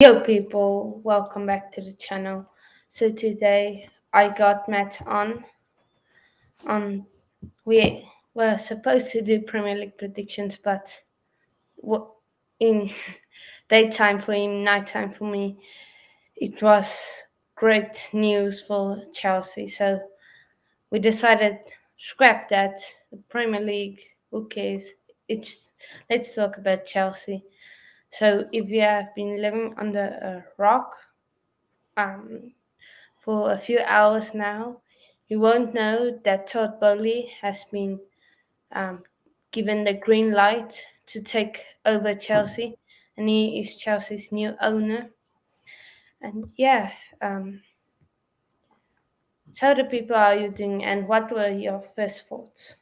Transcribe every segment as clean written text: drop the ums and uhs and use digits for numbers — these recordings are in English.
Yo people, welcome back to the channel. So today I got Matt on we were supposed to do Premier League predictions, but in daytime for him, nighttime for me, it was great news for Chelsea. So we decided scrap that. The Premier League, who cares? It's let's talk about Chelsea. So if you have been living under a rock, um, for a few hours now, you won't know that Todd Boehly has been um, given the green light to take over Chelsea, and he is Chelsea's new owner. And yeah, so the people are you doing, and what were your first thoughts?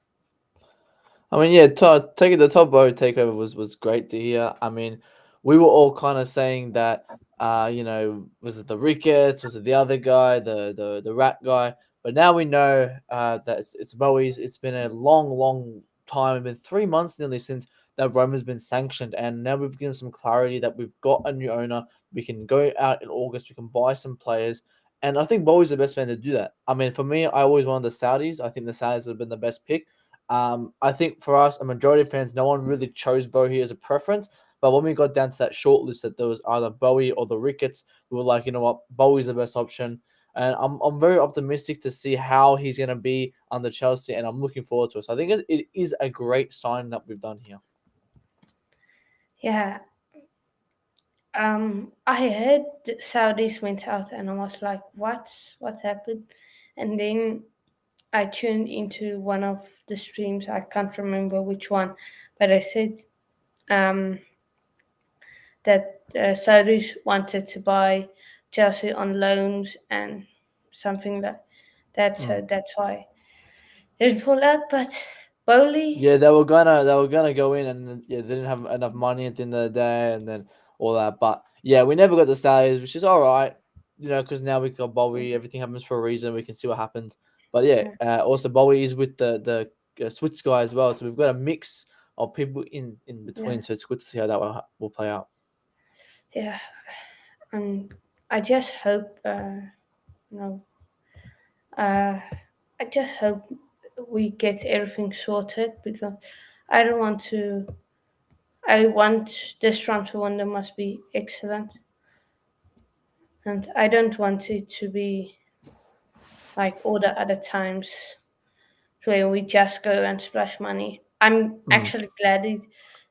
I mean, yeah, taking the top boat takeover was great to hear. I mean, we were all kind of saying that, was it the Ricketts, was it the other guy, the rat guy? But now we know that it's Bowie's. It's been a long time. It's been 3 months nearly since that Roma's been sanctioned, and now we've given some clarity that we've got a new owner. We can go out in August. We can buy some players. And I think Bowie's the best man to do that. I mean, for me, I always wanted the Saudis. I think the Saudis would have been the best pick. I think for us, a majority of fans, no one really chose Bowie as a preference. But when we got down to that short list that there was either Bowie or the Ricketts, we were like, you know what, Bowie's the best option. And I'm very optimistic to see how he's going to be under Chelsea, and I'm looking forward to it. So I think it is a great sign that we've done here. Yeah, I heard the Saudis went out, and I was like, what happened? And then I tuned into one of the streams. I can't remember which one, but I said um, that Saudis wanted to buy Chelsea on loans and something like that. Mm. So that's why they didn't fall out. But Bowley, Yeah, they were gonna go in, and yeah, they didn't have enough money at the end of the day, and then all that. But yeah, we never got the salaries, which is all right, because now we got Bowie. Everything happens for a reason. We can see what happens. But yeah, also Bowie is with the Swiss guy as well, so we've got a mix of people in yeah, between. So it's good to see how that will play out. yeah, and I just hope, you know, uh, I just hope we get everything sorted because I don't want to. I want this transfer window must be excellent, and I don't want it to be like all the other times where we just go and splash money. I'm Mm. actually glad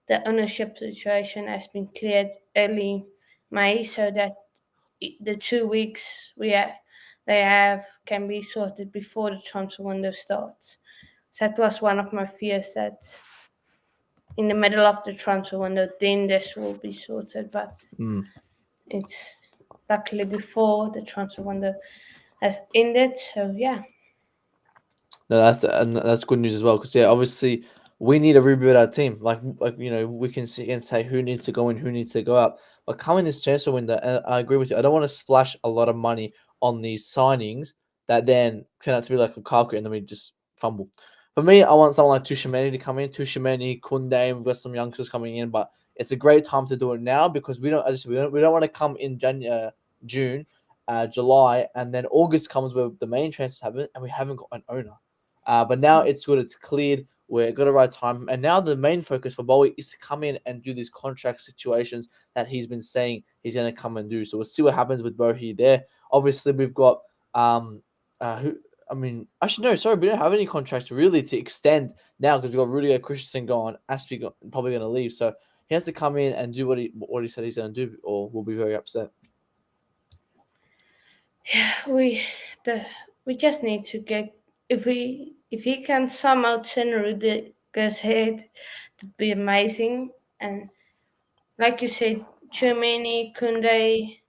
the ownership situation has been cleared early May so that the 2 weeks they have can be sorted before the transfer window starts. So that was one of my fears that in the middle of the transfer window, then this will be sorted, but Mm. it's luckily before the transfer window has ended. So yeah, No, that's good news as well. Because yeah, obviously we need to rebuild our team. Like we can see and say who needs to go in, who needs to go out. But coming this transfer window, and I agree with you. I don't want to splash a lot of money on these signings that then turn out to be like a Lukaku, and then we just fumble. For me, I want someone like Tushimeni to come in. Tushimeni, Kunde, we've got some youngsters coming in, but it's a great time to do it now because we don't want to come in June, July, and then August comes where the main transfers happen, and we haven't got an owner. But now it's good, it's cleared, we're got the right time. And now the main focus for Bowie is to come in and do these contract situations that he's been saying he's going to come and do. So we'll see what happens with Bowie there. Obviously, we've got, who, I mean, actually, no, sorry, we don't have any contracts really to extend now because we've got Rudiger Christensen gone, Aspie probably going to leave. So he has to come in and do what he said he's going to do, or we'll be very upset. yeah, the we just need to get if he can somehow turn Rudiger's head, it'd be amazing. And like you said, Germany, Kunde,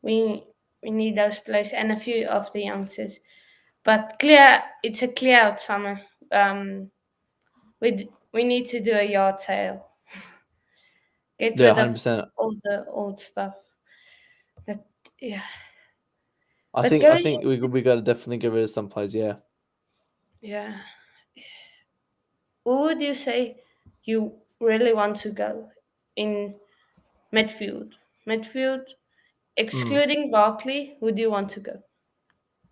we we need those players and a few of the youngsters. But it's a clear out summer. We need to do a yard sale. Get Yeah, rid of 100%. all the old stuff. But yeah, I but think I going think we got to definitely get rid of some players. Yeah. yeah, who would you say you really want to go in midfield? midfield, Mm. excluding Barkley, who do you want to go?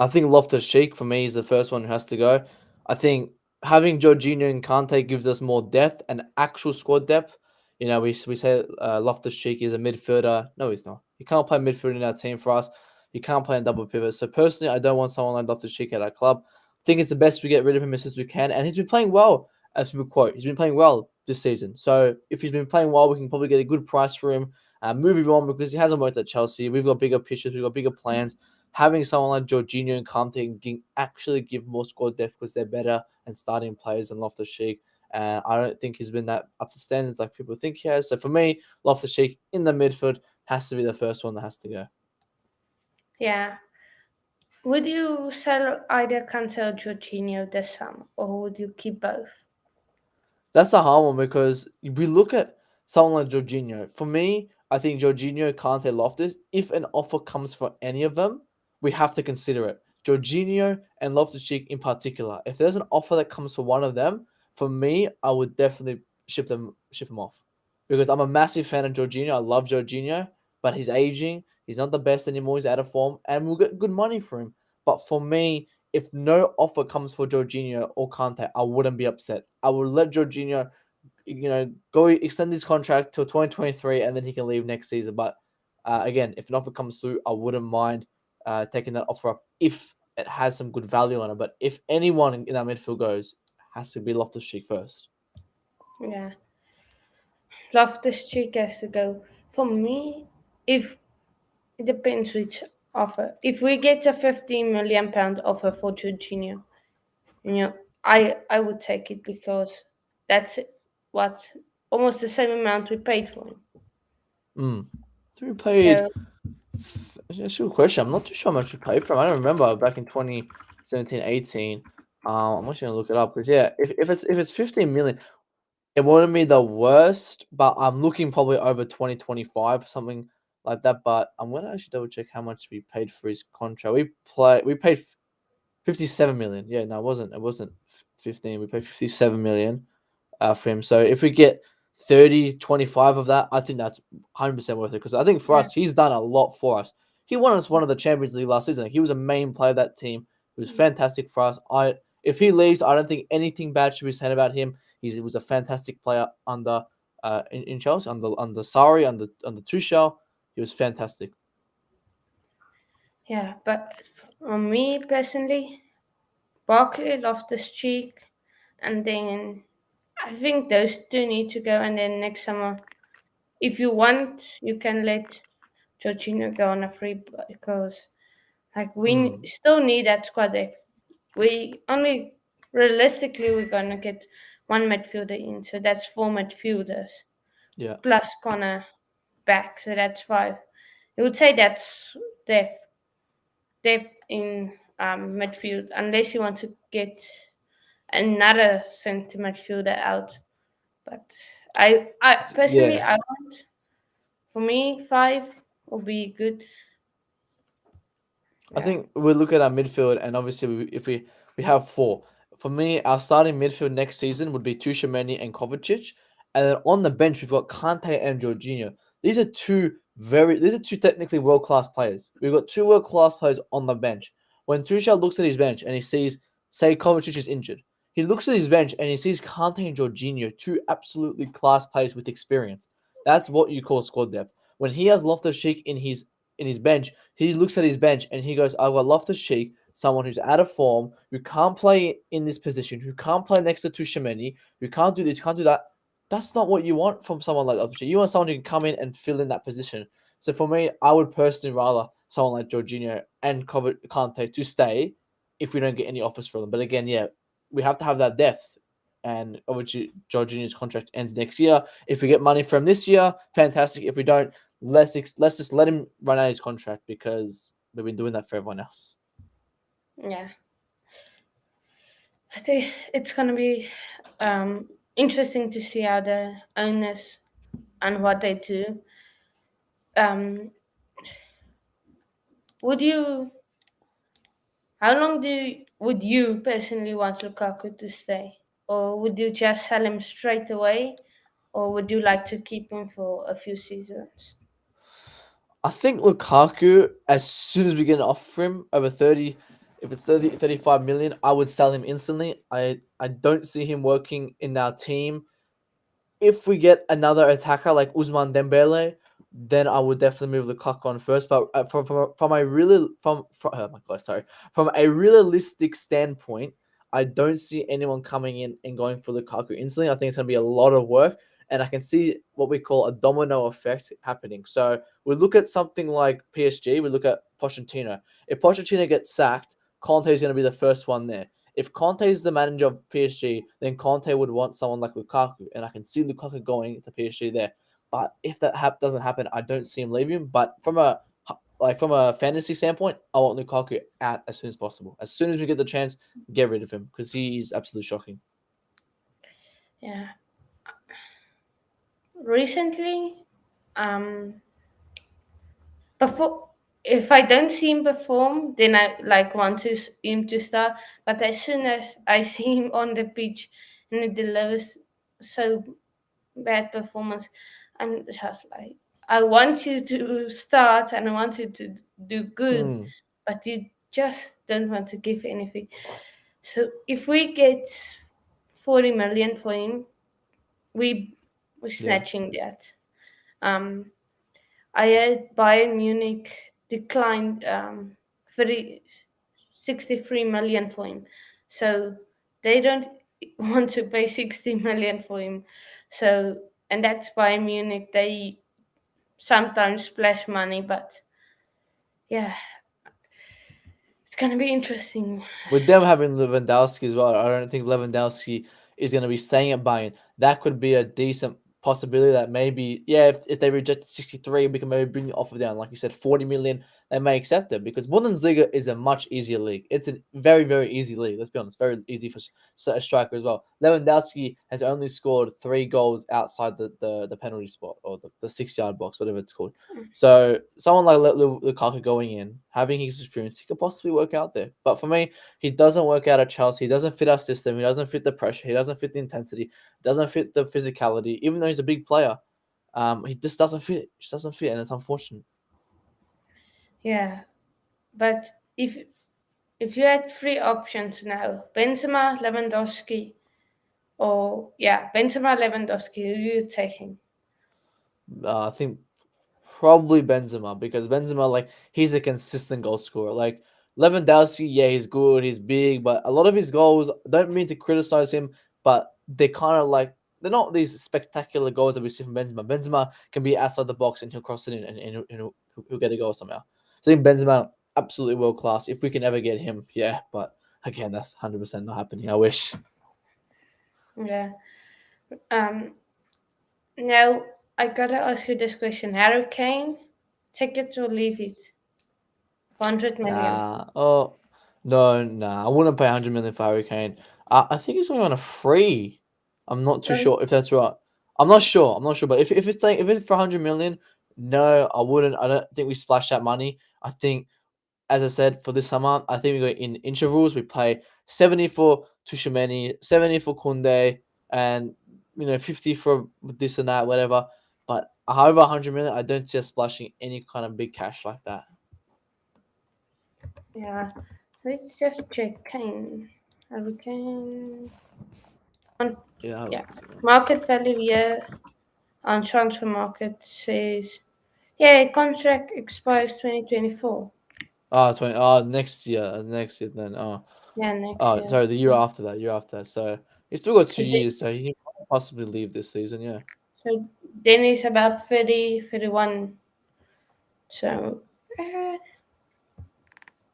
I think Loftus Cheek for me is the first one who has to go. I think having Jorginho and Kante gives us more depth and actual squad depth. You know, we say Loftus Cheek is a midfielder. No, he's not. He can't play midfield in our team for us. He can't play in double pivot. So personally, I don't want someone like Loftus Cheek at our club. I think it's the best we get rid of him as soon as we can. And he's been playing well, as we quote. He's been playing well this season. So if he's been playing well, we can probably get a good price for him. Move him on because he hasn't worked at Chelsea. We've got bigger pictures. We've got bigger plans. Having someone like Jorginho and Kante can actually give more squad depth because they're better and starting players than Loftus Cheek. And I don't think he's been that up to standards like people think he has. So for me, Loftus Cheek in the midfield has to be the first one that has to go. Yeah. Would you sell either Kante or Jorginho this summer, or would you keep both? That's a hard one because we look at someone like Jorginho. For me, I think Jorginho, Kante, Loftus, if an offer comes for any of them, we have to consider it. Jorginho and Loftus Cheek in particular. If there's an offer that comes for one of them, for me, I would definitely ship them off. Because I'm a massive fan of Jorginho. I love Jorginho, but he's aging. He's not the best anymore. He's out of form, and we'll get good money for him. But for me, if no offer comes for Jorginho or Kante, I wouldn't be upset. I would let Jorginho, go extend his contract till 2023, and then he can leave next season. But again, if an offer comes through, I wouldn't mind taking that offer up if it has some good value on it. But if anyone in that midfield goes, it has to be Loftus Cheek first. Yeah. Loftus Cheek has to go. For me, if it depends which offer. If we get a £15 million offer for Jorginho, you know, I would take it because that's what almost the same amount we paid for him. Mm. So we paid. So That's a good question. I'm not too sure how much we paid for him. I don't remember back in 2017, 18. I'm actually gonna look it up because yeah, if it's 15 million, it wouldn't be the worst, but I'm looking probably over 2025, something like that. But I'm gonna actually double check how much we paid for his contract. We paid 57 million. Yeah, no, it wasn't 15. We paid 57 million for him. So if we get 30, 25 of that, I think that's 100% worth it. Because I think for yeah, us, he's done a lot for us. He won us one of the Champions League last season. He was a main player of that team. He was fantastic for us. If he leaves, I don't think anything bad should be said about him. He was a fantastic player under in Chelsea, under Sarri, under Tuchel. He was fantastic. yeah. But for me personally, Barkley, Loftus Cheek, and then I think those two need to go. And then next summer, if you want, you can let Jorginho go on a free because like we Mm, still need that squad depth. We only realistically we're gonna get one midfielder in, so that's four midfielders yeah. plus Connor back, so that's five. You would say that's depth in midfield, unless you want to get another centre midfielder out. But I personally, Yeah. I want for me five will be good. I Yeah, think we look at our midfield, and obviously, if we have four, for me, our starting midfield next season would be Tushimeni and Kovacic, and then on the bench we've got Kante and Jorginho. These are two technically world class players. We've got two world class players on the bench. When Tuchel looks at his bench and he sees, say, Kovacic is injured, he looks at his bench and he sees Kante and Jorginho, two absolutely class players with experience. That's what you call squad depth. When he has Loftus Cheek in his bench, he looks at his bench and he goes, I've got Loftus Cheek, someone who's out of form, who can't play in this position, who can't play next to Tushimeni, who can't do this, can't do that. That's not what you want from someone like Loftus Cheek. You want someone who can come in and fill in that position. So for me, I would personally rather someone like Jorginho and Kante to stay if we don't get any offers for them. But again, yeah, we have to have that depth. And obviously, Jorginho's contract ends next year. If we get money from this year, fantastic. If we don't, let's just let him run out his contract because we've been doing that for everyone else. yeah. I think it's gonna be interesting to see how the owners and what they do. Um, would you? How long would you personally want Lukaku to stay, or would you just sell him straight away, or would you like to keep him for a few seasons? I think Lukaku, as soon as we get an offer for him over 30, if it's 30, 35 million, I would sell him instantly. I don't see him working in our team. If we get another attacker like Usman Dembele, then I would definitely move Lukaku on first. But from a really from oh my god, sorry, from a realistic standpoint, I don't see anyone coming in and going for Lukaku instantly. I think it's going to be a lot of work, and I can see what we call a domino effect happening. So we look at something like PSG. We look at Pochettino. If Pochettino gets sacked, Conte is going to be the first one there. If Conte is the manager of PSG, then Conte would want someone like Lukaku, and I can see Lukaku going to PSG there. But if that doesn't happen, I don't see him leaving. But from a fantasy standpoint, I want Lukaku out as soon as possible. As soon as we get the chance, get rid of him because he is absolutely shocking. Yeah. Recently, um, before if I don't see him perform, then I like want him to start. But as soon as I see him on the pitch and he delivers so bad performance, I'm just like, I want you to start and I want you to do good, Hmm. but you just don't want to give anything. So if we get 40 million for him, we we're Yeah. snatching that. Um, I heard Bayern Munich declined 30, 63 million for him. So they don't want to pay 60 million for him. So, and that's Bayern Munich. They sometimes splash money, but yeah, it's going to be interesting. With them having Lewandowski as well, I don't think Lewandowski is going to be staying at Bayern. That could be a decent possibility that maybe, yeah, if they reject 63, we can maybe bring the offer down. Like you said, 40 million, they may accept it because Bundesliga is a much easier league. It's a very, very easy league. Let's be honest, very easy for a striker as well. Lewandowski has only scored 3 goals outside the penalty spot or the 6 yard box, whatever it's called. So someone like Lukaku going in, having his experience, he could possibly work out there. But for me, he doesn't work out at Chelsea. He doesn't fit our system. He doesn't fit the pressure. He doesn't fit the intensity. Doesn't fit the physicality. Even though he's a big player, he just doesn't fit. Just doesn't fit, and it's unfortunate. Yeah, but if you had three options now, Benzema, Lewandowski, or yeah, Benzema, Lewandowski, who are you taking? I think probably Benzema because Benzema, like, he's a consistent goal scorer. Like Lewandowski, yeah, he's good, he's big, but a lot of his goals, don't mean to criticize him, but they're kind of like they're not these spectacular goals that we see from Benzema. Benzema can be outside the box and he'll cross it in and he'll get a goal somehow. So I think Benzema absolutely world class. If we can ever get him, yeah, but again, that's 100% not happening. I wish. Yeah. Um. Now I gotta ask you this question: Harry Kane, take it or leave it? 100 million. Nah. Oh no, nah. I wouldn't pay 100 million for Harry Kane. I think he's going on a free. I'm not too Sorry. sure if that's right. I'm not sure. I'm not sure. But if it's for 100 million, no, I wouldn't. I don't think we splash that money. I think, as I said, for this summer, I think we go in intervals. We pay 70 for Tushimeni, 70 for Kunde, and 50 for this and that, whatever. But however, 100 million, I don't see us splashing any kind of big cash like that. Yeah. Let's just check Kane. Harry Kane. On Yeah. yeah, market value here on transfer market says yeah, contract expires 2024. Oh, 20. Oh, next year. Next year then. Yeah, next Oh, year. sorry, the year after that. Year after that. So he's still got two So, years. So he might possibly leave this season. Yeah. so then it's about 30, 31. So uh,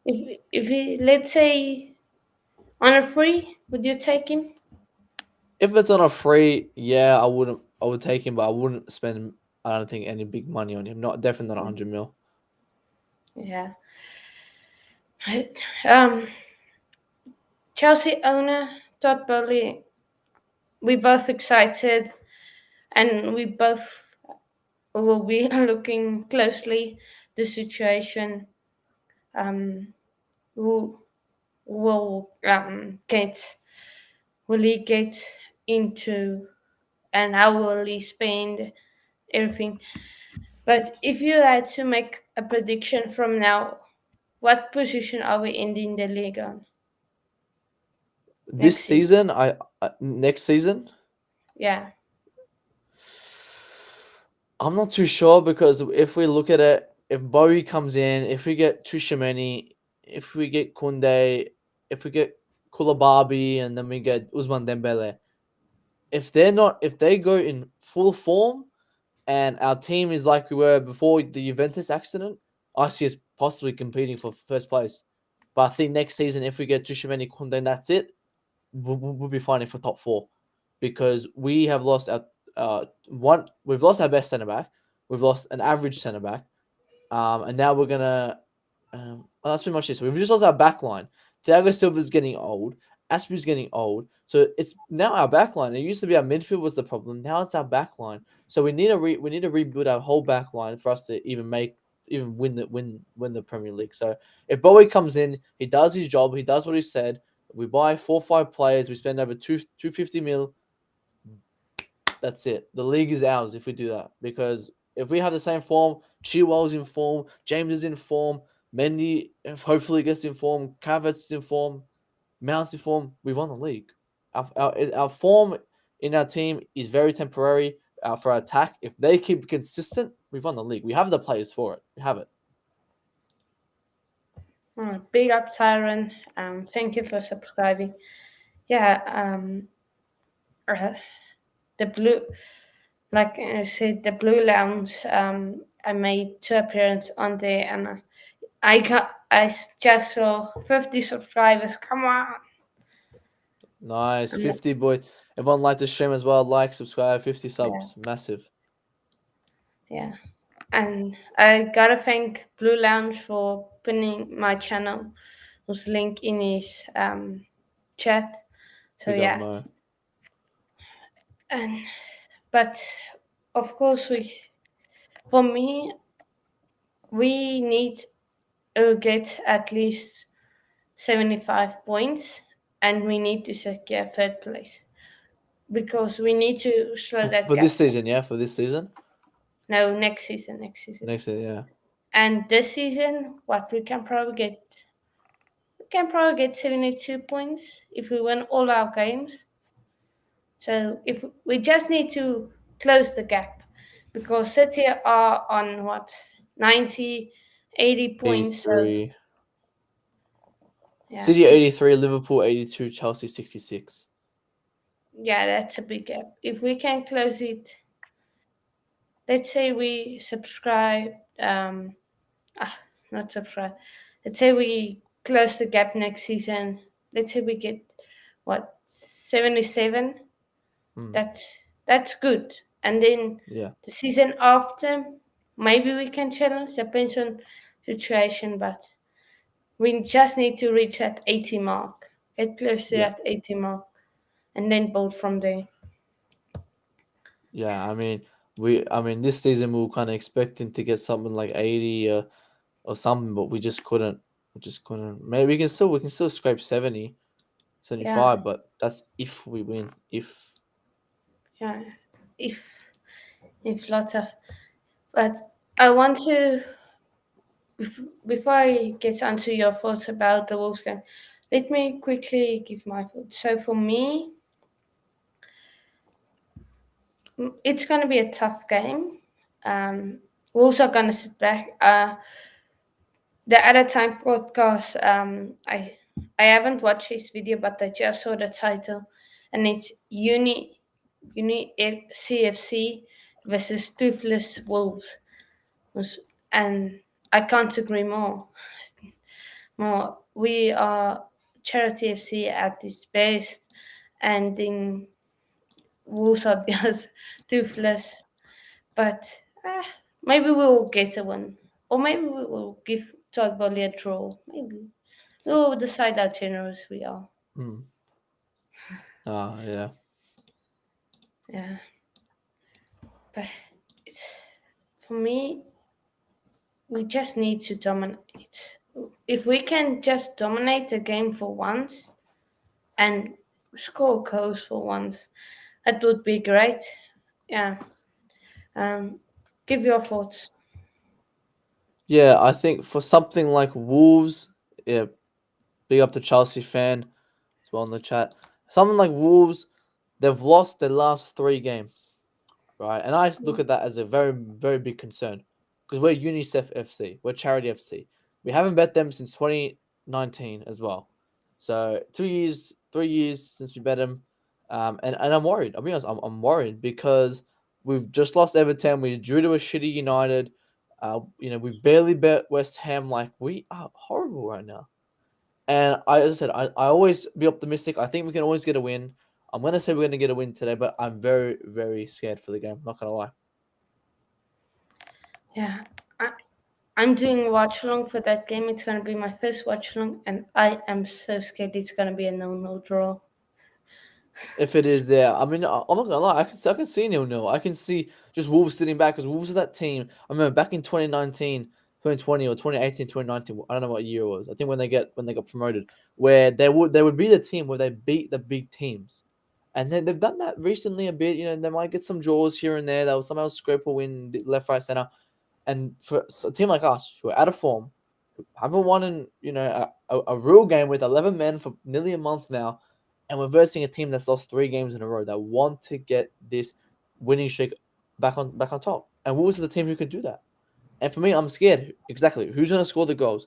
if he, let's say on a free, would you take him? If it's on a free, yeah, I wouldn't. I would take him, but I wouldn't spend. I don't think any big money on him. Not definitely not 100 mil. Yeah. Um, Chelsea owner Todd Boehly, we both excited, and we both will be looking closely the situation. Um, who will will he get into, and how will he spend everything? But if you had to make a prediction from now, what position are we ending the league on This next season? season, next season, Yeah. I'm not too sure because if we look at it, if Bowie comes in, if we get Tushimeni, if we get Kunde, if we get Kulababi, and then we get Usman Dembele, if they go in full form and our team is like we were before the Juventus accident, I see us possibly competing for first place. But I think next season, if we get Tushimeni, Kunde, and that's it, we'll be fighting for top four because we have lost our one. We've lost our best centre back. We've lost an average centre back, and now we're gonna. Well, that's pretty much it. So we've just lost our back line. Thiago Silva's getting old. Aspu's getting old. So it's now our back line. It used to be our midfield was the problem. Now it's our back line. So we need to rebuild our whole back line for us to even win the Premier League. So if Bowie comes in, he does his job. He does what he said. We buy 4 or 5 players. We spend over 250 mil. That's it. The league is ours if we do that. Because if we have the same form, Chilwell's in form, James is in form, Mendy hopefully gets in form, Havertz is in form, Mount's in form, we won the league. Our form in our team is very temporary for our attack. If they keep consistent, we've won the league. We have the players for it. We have it. Big up, Tyron. Thank you for subscribing. Yeah. Uh, the blue, like I said, the Blue Lounge. I made 2 appearances on there, and I just saw 50 subscribers. Come on. Nice. And 50 boys. Everyone like the stream as well. Like, subscribe, 50 yeah, subs. Massive. yeah. And I gotta thank Blue Lounge for pinning my channel, whose link in his chat. So Big up yeah, Mo. and but of course for me, we need to get at least 75 points, and we need to secure third place because we need to slow that For this gap. season, yeah? For this season? No, next season, next season. Next season, yeah. And this season, what we can probably get 72 points if we win all our games. So if we just need to close the gap, because City are on what 90, 80 points. So 83. yeah, City 83, Liverpool 82, Chelsea 66. yeah, that's a big gap. If we can close it, let's say we subscribe. Ah, not subscribe. Let's say we close the gap next season. Let's say we get what 77. Mm, That's that's good. And then yeah, the season after, maybe we can challenge. Depends on situation, but we just need to reach that 80 mark. Get close to yeah, that 80 mark, and then build from there. yeah. I mean, this season we were kind of expecting to get something like 80 or something, but we just couldn't. We just couldn't. Maybe we can still scrape 70, Yeah, 75, but that's if we win. If yeah. If if lots of, but I want to before I get onto your thoughts about the Wolves game, let me quickly give my thoughts. So for me, it's going to be a tough game. Wolves are going to sit back. The other time podcast, I haven't watched his video, but I just saw the title, and it's Uni CFC versus Toothless Wolves, and I can't agree more. More, we are charity FC at its best, and then Wolves are just toothless. But maybe we'll get a win, or maybe we will give Todd Boehly a draw. Maybe we'll decide how generous we are. mm, yeah, Yeah, but it's, for me, we just need to dominate. If we can just dominate the game for once and score goals for once, that would be great. Yeah. Um, give your thoughts. Yeah, I think for something like Wolves, yeah, big up to Chelsea fan as well in the chat. Something like Wolves, they've lost their last 3 games, right? And I look at that as a very, very big concern because we're UNICEF FC, we're charity FC. We haven't bet them since 2019 as well. So 2 years, 3 years since we bet them. And I'm worried. I'll be honest, I'm worried because we've just lost Everton. We drew to a shitty United. We barely bet West Ham. Like, we are horrible right now. And as I said, I always be optimistic. I think we can always get a win. I'm gonna say we're gonna get a win today, but I'm very, very scared for the game. Not gonna lie. Yeah, I, I'm doing watch along for that game. It's gonna be my first watch along, and I am so scared it's gonna be a no draw. If it is there, I mean, I'm not gonna lie. I can see 0-0. I can see just Wolves sitting back because Wolves are that team. I remember back in 2019, 2020, or 2018, 2019. I don't know what year it was. I think when they got promoted, where they would be the team where they beat the big teams, and then they've done that recently a bit. They might get some draws here and there. They'll somehow scrape a win left, right, center. And for a team like us, who are out of form, who haven't won in a real game with 11 men for nearly a month now, and we're versing a team that's lost 3 games in a row that want to get this winning streak back on top. And Wolves are the team who can do that. And for me, I'm scared. Exactly. Who's gonna score the goals?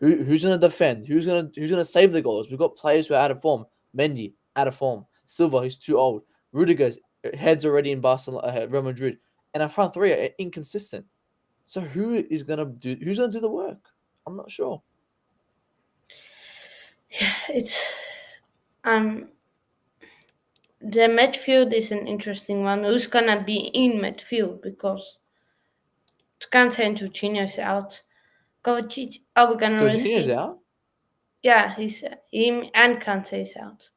Who's gonna defend? Who's gonna save the goals? We've got players who are out of form. Mendy out of form. Silva, who's too old. Rudiger's head's already in Barcelona, Real Madrid, and our front three are inconsistent. So who's gonna do the work? I'm not sure. Yeah, it's um the midfield is an interesting one. Who's gonna be in midfield because Kante and Jorginho's out. Kovacic, are we gonna risk Jorginho's it? out. Yeah, he's him and Kante is out.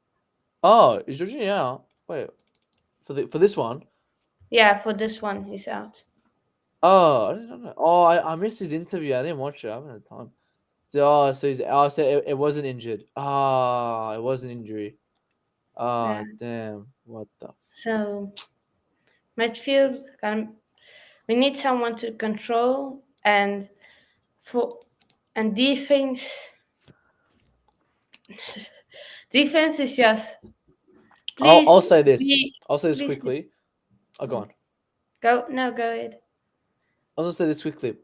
Oh, is Jorginho out? Wait, for this one. Yeah, for this one he's out. Oh, I didn't know. Oh, I missed his interview. I didn't watch it. I haven't had time. So he's. Oh, so it wasn't injured. Ah, it was an injury. Yeah. Ah, damn. What the? So midfield, we need someone to control for and defense. Defense is just I'll please I'll say this. be I'll say this please quickly. Oh, go on. go ahead. I'll just say this quickly.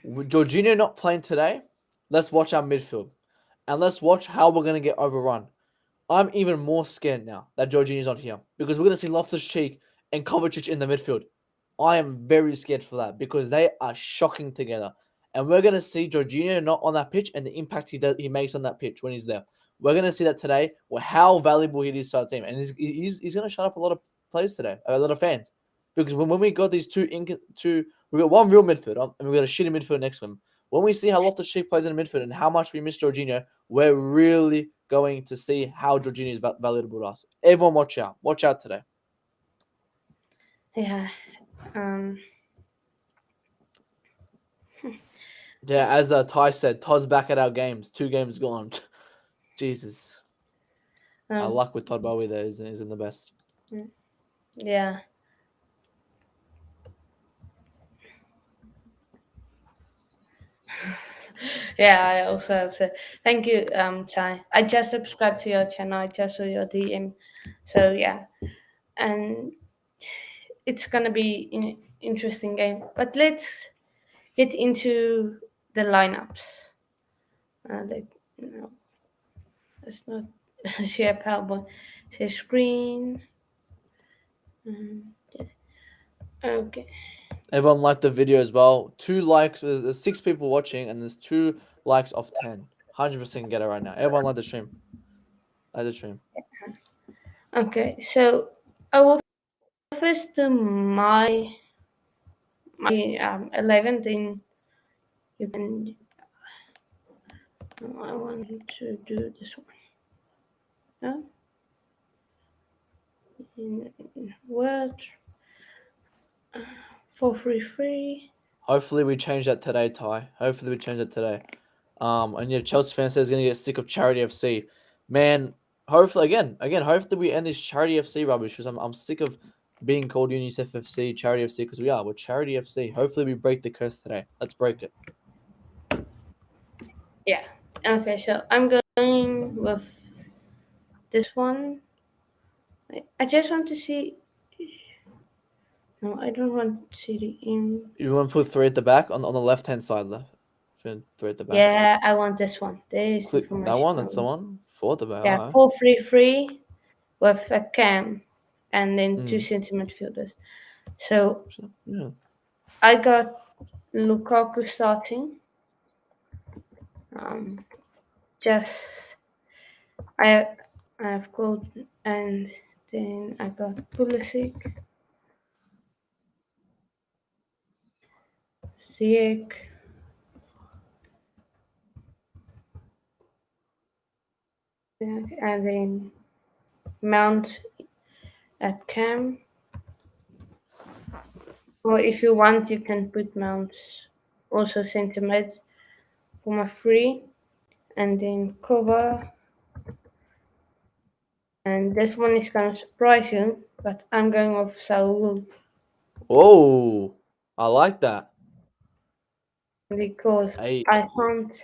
With Jorginho not playing today, let's watch our midfield, and let's watch how we're gonna get overrun. I'm even more scared now that Jorginho's not here because we're going to see Loftus Cheek and Kovacic in the midfield. I am very scared for that because they are shocking together. And we're going to see Jorginho not on that pitch and the impact he makes on that pitch when he's there. We're going to see that today, how valuable he is to our team. And he's going to shut up a lot of players today, a lot of fans. Because when we got these we got one real midfielder and we got a shitty midfielder next to him. When we see how Loftus Cheek plays in the midfield and how much we miss Jorginho, we're really going to see how Jorginho is valuable to us. Everyone, watch out! Watch out today. Yeah. Um. Yeah, as Ty said, Todd's back at our games. 2 games gone. Jesus, our um luck with Todd Boehly there isn't the best. yeah. Yeah, I also have said thank you, Chai. I just subscribed to your channel. I just saw your DM. So yeah, and it's gonna be an interesting game. But let's get into the lineups. Like, no, let's not share PowerPoint. Share screen. Yeah. Okay. Everyone liked the video as well. 2 likes. There's 6 people watching, and there's 2 likes of 10. 100% get it right now. Everyone like the stream. Like the stream. Okay. So I will first do my 11th in you can I want to do this one. Yeah? In Word 433. Hopefully we change that today, Ty. Hopefully we change that today. And yeah, Chelsea fan says gonna get sick of Charity FC. Man, hopefully hopefully we end this Charity FC rubbish because I'm sick of being called UNICEF FC, Charity FC, because we're Charity FC. Hopefully we break the curse today. Let's break it. Yeah. Okay, so I'm going with this one. I just want to see. No, I don't want to see the in. You want to put three at the back on the left hand side, left. Three at the back. Yeah, I want this one. There is the Click that formation one. I That's the want. one. Four at the back. Yeah, Alright. 4-3-3 with a cam and then two Mm. center midfielders. So Sure. Yeah. I got Lukaku starting. Um, just I I have gold and then I got Pulisic, Ziyech, and then Mount at cam. Or if you want, you can put Mount also center mid for my free, and then cover. And this one is gonna surprise you, but I'm going with Saul Oh, I like that. because Eight. I can't.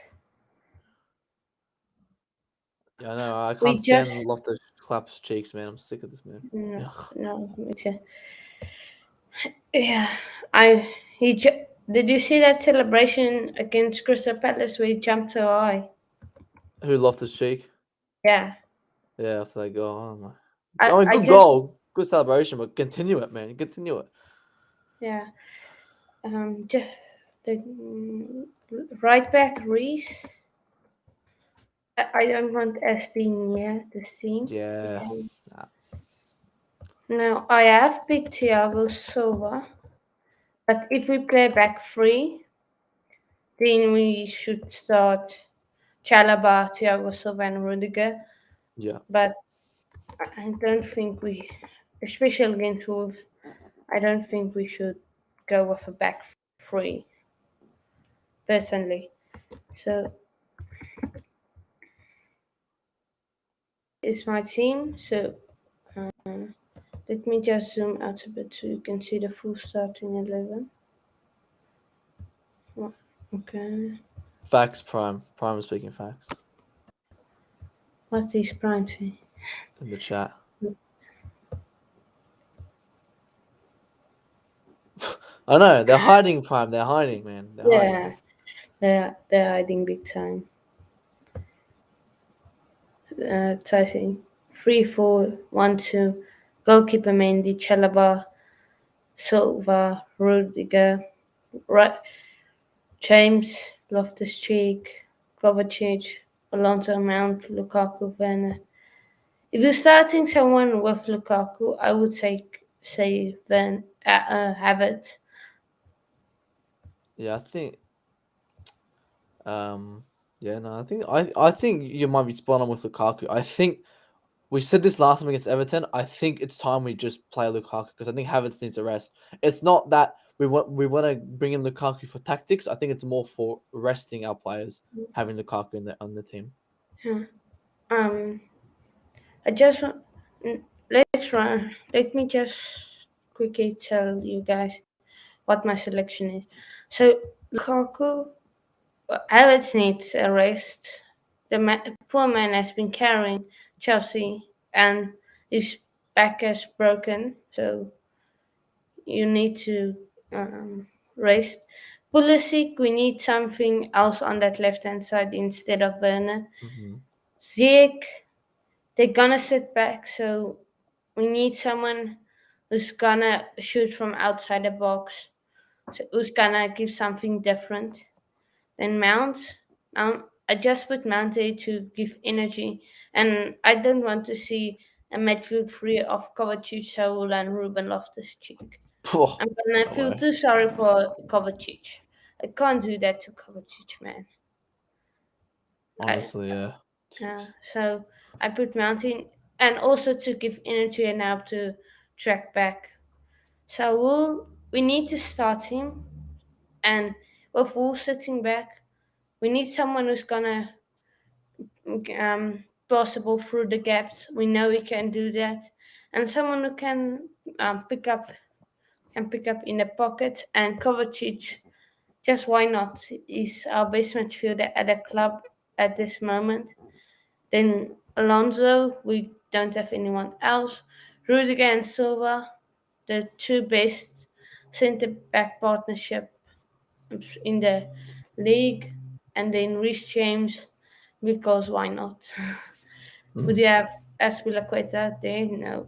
Yeah, I know. I can't We just stand Loftus claps cheeks, man. I'm sick of this man. no Yeah. no. Yeah. I he did you see that celebration against Crystal Palace where he jumped so high? Who Loftus cheek? Yeah. Yeah, after that goal. Oh my. I I mean, I good just goal, good celebration, but continue it, man. Continue it. yeah. Just the right back Reese. I don't want SB near the scene. Yeah. Okay. Nah. Now I have picked Thiago Silva, but if we play back three, then we should start Chalaba, Thiago Silva, and Rudiger. Yeah. But I don't think we, especially against Wolves, I don't think we should go with a back three, personally. So it's my team. So let me just zoom out a bit so you can see the full starting 11. Okay. Facts, Prime. Prime is speaking facts What these primes say? in the chat. I know they're hiding, Prime. They're hiding, man. They're hiding. Yeah, they're hiding big time. Tyson 3-4-1-2. Goalkeeper Mendy, Chalaba, Silva, Rudiger, right, James, Loftus Cheek, Kovacic, Alonso Mount, Lukaku, Werner. If you're starting someone with Lukaku, I would say Havertz. Yeah, I think. Um. Yeah, no, I think you might be spot on with Lukaku. I think we said this last time against Everton. I think it's time we just play Lukaku because I think Havertz needs a rest. It's not that we want to bring in Lukaku for tactics. I think it's more for resting our players, having Lukaku on the team. Yeah. Um, I just want. Let's run. Let me just quickly tell you guys what my selection is. So Lukaku, Havertz needs a rest. The poor man has been carrying Chelsea, and his back is broken. So you need to rest. Pulisic, we need something else on that left hand side instead of Werner. Hmm. Ziyech, they're gonna sit back, so we need someone who's gonna shoot from outside the box, so who's gonna give something different. Then Mount, I just put Mount there to give energy, and I don't want to see a midfield free of Kovacic, Saul, and Ruben Loftus-Cheek. I'm gonna No feel way. too sorry for Kovacic. I can't do that to Kovacic, man. I, Honestly, yeah. Jeez. so I put Mountain and also to give energy and help to track back. So we need to start him, and with Wolf sitting back, we need someone who's gonna possible through the gaps. We know he can do that, and someone who can pick up in the pockets and Kovacic. Just why not? He's our best midfielder at the club, at this moment. Then Alonso, we don't have anyone else. Rudiger and Silva, the two best centre back partnership in the league. And then Reece James, because why not? Would you have Aspilicueta there? No.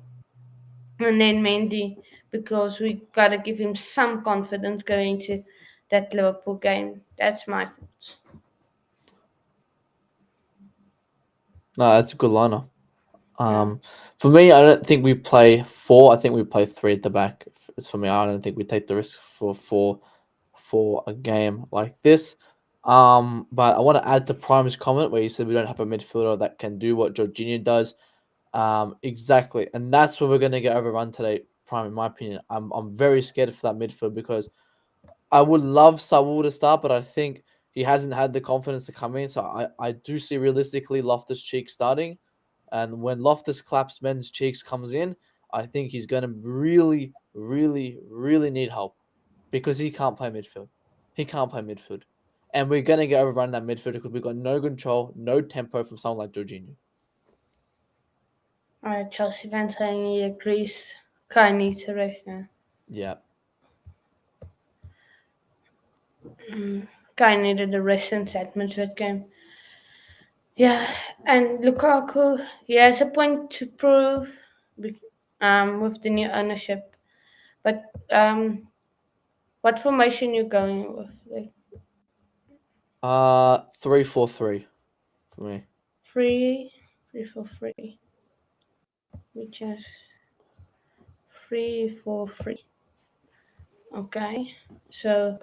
And then Mendy, because we gotta give him some confidence going to that Liverpool game. That's my thoughts. No, that's a good lineup. Yeah. For me, I don't think we play four. I think we play three at the back. It's for me. I don't think we take the risk for four for a game like this. But I want to add to Prime's comment where he said we don't have a midfielder that can do what Jorginho does. Exactly, and that's where we're gonna get overrun today. Prime, in my opinion, I'm very scared for that midfield because I would love Saul to start, but I think he hasn't had the confidence to come in. So I do see realistically Loftus Cheek starting. And when Loftus claps men's cheeks comes in, I think he's going to really, really, really need help because he can't play midfield. He can't play midfield. And we're going to get overrun that midfield because we've got no control, no tempo from someone like Jorginho. Alright, Chelsea fans saying he agrees. Kai needs a rest now. Yeah. Kai needed a rest since that Madrid game. Yeah, and Lukaku, he has a point to prove with the new ownership. But what formation you going with? Like 3-4-3 for me. free, 3-4-3, which is 3-4-3. Okay, so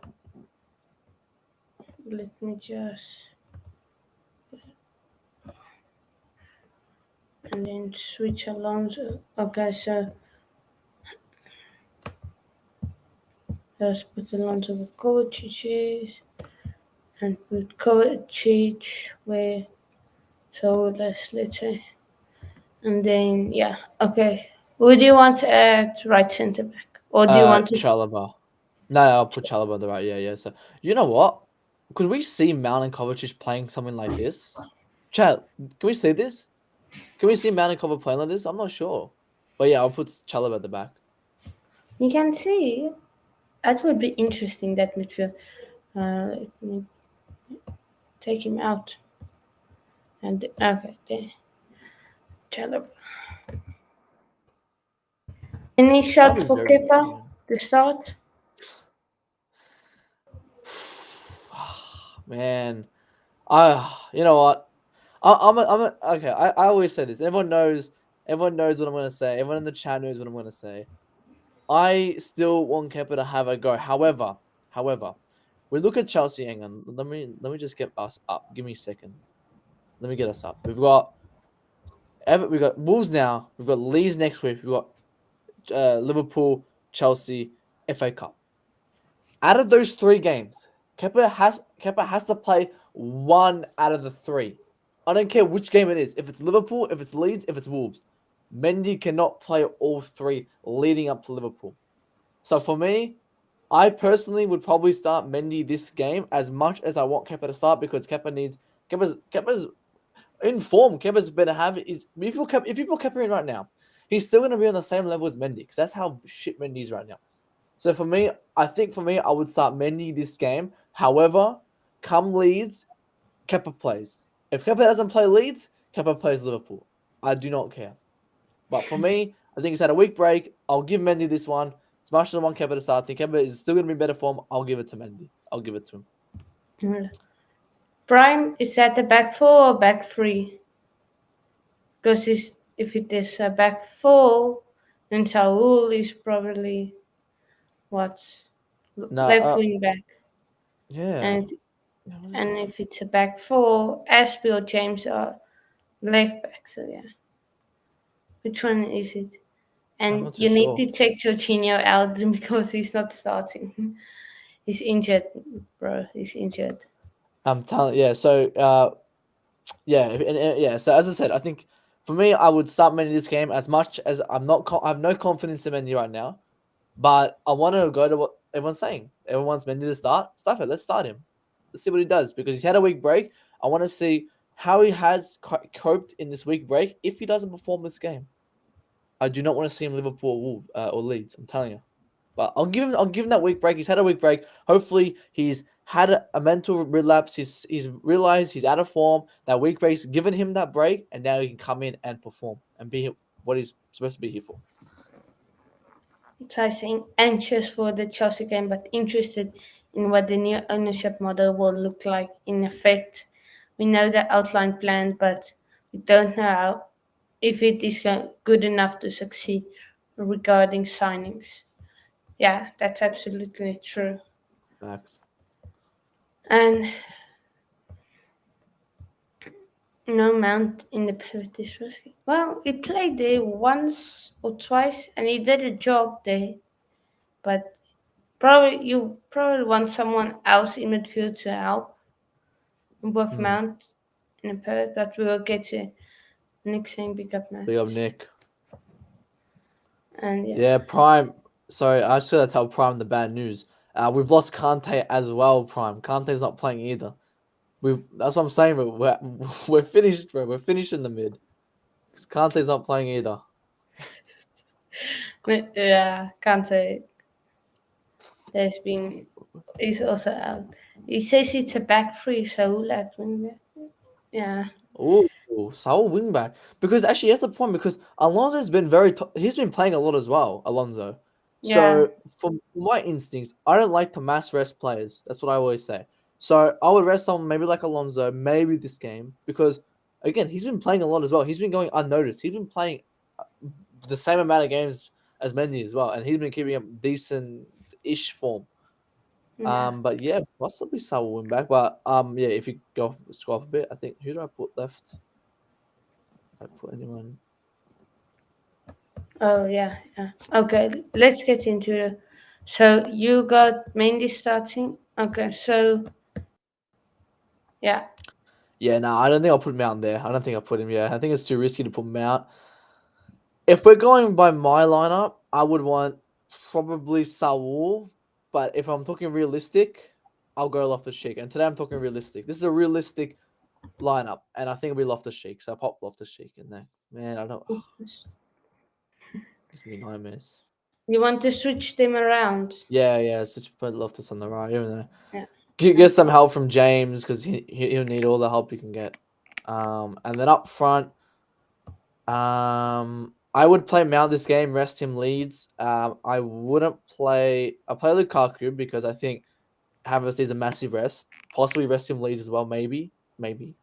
let me just and then switch Alonso. Okay, so let's put Alonso with Kovacic and put Kovacic where. So let's say, and then yeah, okay. Who do you want at right centre back, or do you want to? Chalobah. No, I'll put Chalobah on the right. Yeah, yeah. So you know what? Could we see Mount and Kovacic playing something like this? Chat, can we see this? Can we see Mount and Kovacic playing like this? I'm not sure. But yeah, I'll put Chalobah at the back. You can see that would be interesting. That midfield. Let me take him out, and okay, there. Chalobah. Any That'll shot be for very Kepa interesting. to start? Man, you know what? Okay. I always say this. Everyone knows what I'm gonna say. Everyone in the chat knows what I'm gonna say. I still want Kepa to have a go. However, we look at Chelsea. Hang on. Let me just get us up. Give me a second. Let me get us up. We've got Wolves now. We've got Leeds next week. We've got Liverpool, Chelsea, FA Cup. Out of those three games, Kepa has to play one out of the three. I don't care which game it is. If it's Liverpool, if it's Leeds, if it's Wolves, Mendy cannot play all three leading up to Liverpool. So for me, I personally would probably start Mendy this game as much as I want Kepa to start because Kepa's in form. Kepa's better have is if you put Kepa in right now, he's still gonna be on the same level as Mendy because that's how shit Mendy is right now. So for me, I would start Mendy this game. However, come Leeds, Kepa plays. If Kepa doesn't play Leeds, Kepa plays Liverpool. I do not care. But for me, I think he's had a week break. I'll give Mendy this one. As much as I want Kepa to start, I think Kepa is still going to be in better form. I'll give it to Mendy. I'll give it to him. Prime is that the back four or back three? Because if it is a back four, then Saul is probably what No, left wing back, yeah. and Yeah, what is and it? if it's a back four, Aspie or James are left back. So yeah, which one is it? I'm And not too you need sure. to take Jorginho out because he's not starting. He's injured, bro. He's injured. I'm telling, yeah. So, yeah, yeah. So as I said, I think for me, I would start Mendy this game as much as I have no confidence in Mendy right now. But I want to go to what everyone's saying. Everyone wants Mendy to start. Stuff it. Let's start him. Let's see what he does because he's had a week break. I want to see how he has coped in this week break. If he doesn't perform this game, I do not want to see him Liverpool or Leeds. I'm telling you. But I'll give him that week break. He's had a week break. Hopefully, he's had a mental relapse. He's realized he's out of form. That week break's given him that break, and now he can come in and perform and be what he's supposed to be here for. So I think anxious for the Chelsea game, but interested in what the new ownership model will look like in effect. We know the outline plan, but we don't know how, if it is good enough to succeed regarding signings. Yeah, that's absolutely true. Max. And no Mount in the pivot is risky. Well, he played there once or twice, and he did a job there. But probably you probably want someone else in midfield to help with Hmm. Mount in a pivot. But we will get to next saying big up Big up match. Nick. And yeah, Yeah, Prime. Sorry, I should have tell Prime the bad news. We've lost Kante as well. Prime. Kante's not playing either. That's what I'm saying. But we're finished, bro. We're finished in the mid. Because Kante's not playing either. yeah, can't say there's been. He's also out. He says it's a back three, so let win. Yeah, Oh, Saul wingback. Because actually, that's the point. Because Alonso's been he's been playing a lot as well, Alonso. yeah. So, for my instincts, I don't like to mass rest players. That's what I always say. So, I would rest someone maybe like Alonso, maybe this game. Because, again, he's been playing a lot as well. He's been going unnoticed. He's been playing the same amount of games as Mendy as well. And he's been keeping up decent ish form. Yeah. But yeah, possibly Saul win back. But yeah, if you go scroll up a bit, I think who do I put left? If I put anyone. Oh yeah, yeah. Okay, let's get into it. So you got mainly starting. Okay, so yeah, Yeah, no, I don't think I'll put Mount there. I don't think I'll put him. Yeah, I think it's too risky to put Mount. If we're going by my lineup, I would want probably Saul. But if I'm talking realistic, I'll go Loftus Cheek. And today I'm talking realistic. This is a realistic lineup, and I think it'll be Loftus Cheek. So I pop Loftus Cheek in there. Man, I don't. Gives me nightmares. you want to switch them around. Yeah, yeah. So just put Loftus on the right, even though Yeah. get some help from James because he'll need all the help he can get. And then up front, I would play Mount this game, rest him Leeds. I wouldn't play. I play Lukaku because I think Havertz needs a massive rest. Possibly rest him Leeds as well. Maybe. Maybe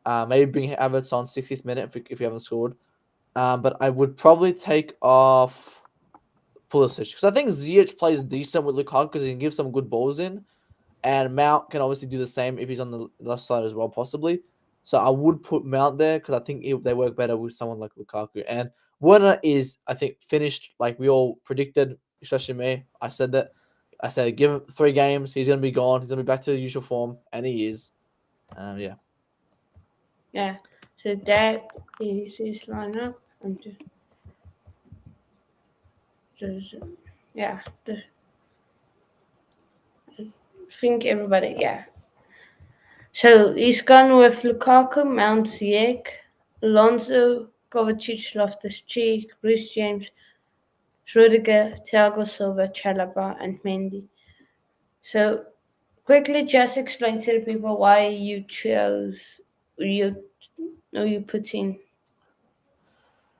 bring Havertz on 60th minute if you haven't scored. But I would probably take off Pulisic because I think Ziyech plays decent with Lukaku because he can give some good balls in. And Mount can obviously do the same if he's on the left side as well, possibly. So I would put Mount there because I think they work better with someone like Lukaku. And Werner is, I think, finished like we all predicted, especially me. I said that. I said give him 3 games, he's gonna be gone. He's gonna be back to the usual form, and he is. Yeah. Yeah. So that is his lineup. I'm just yeah. I think everybody. Yeah. So he's gone with Lukaku, Mount Ziyech, Alonso, Kovacic, Loftus-Cheek, Rhys James, Rudiger, Thiago Silva, Chalaba, and Mendy. So quickly just explain to the people why you chose you you put in.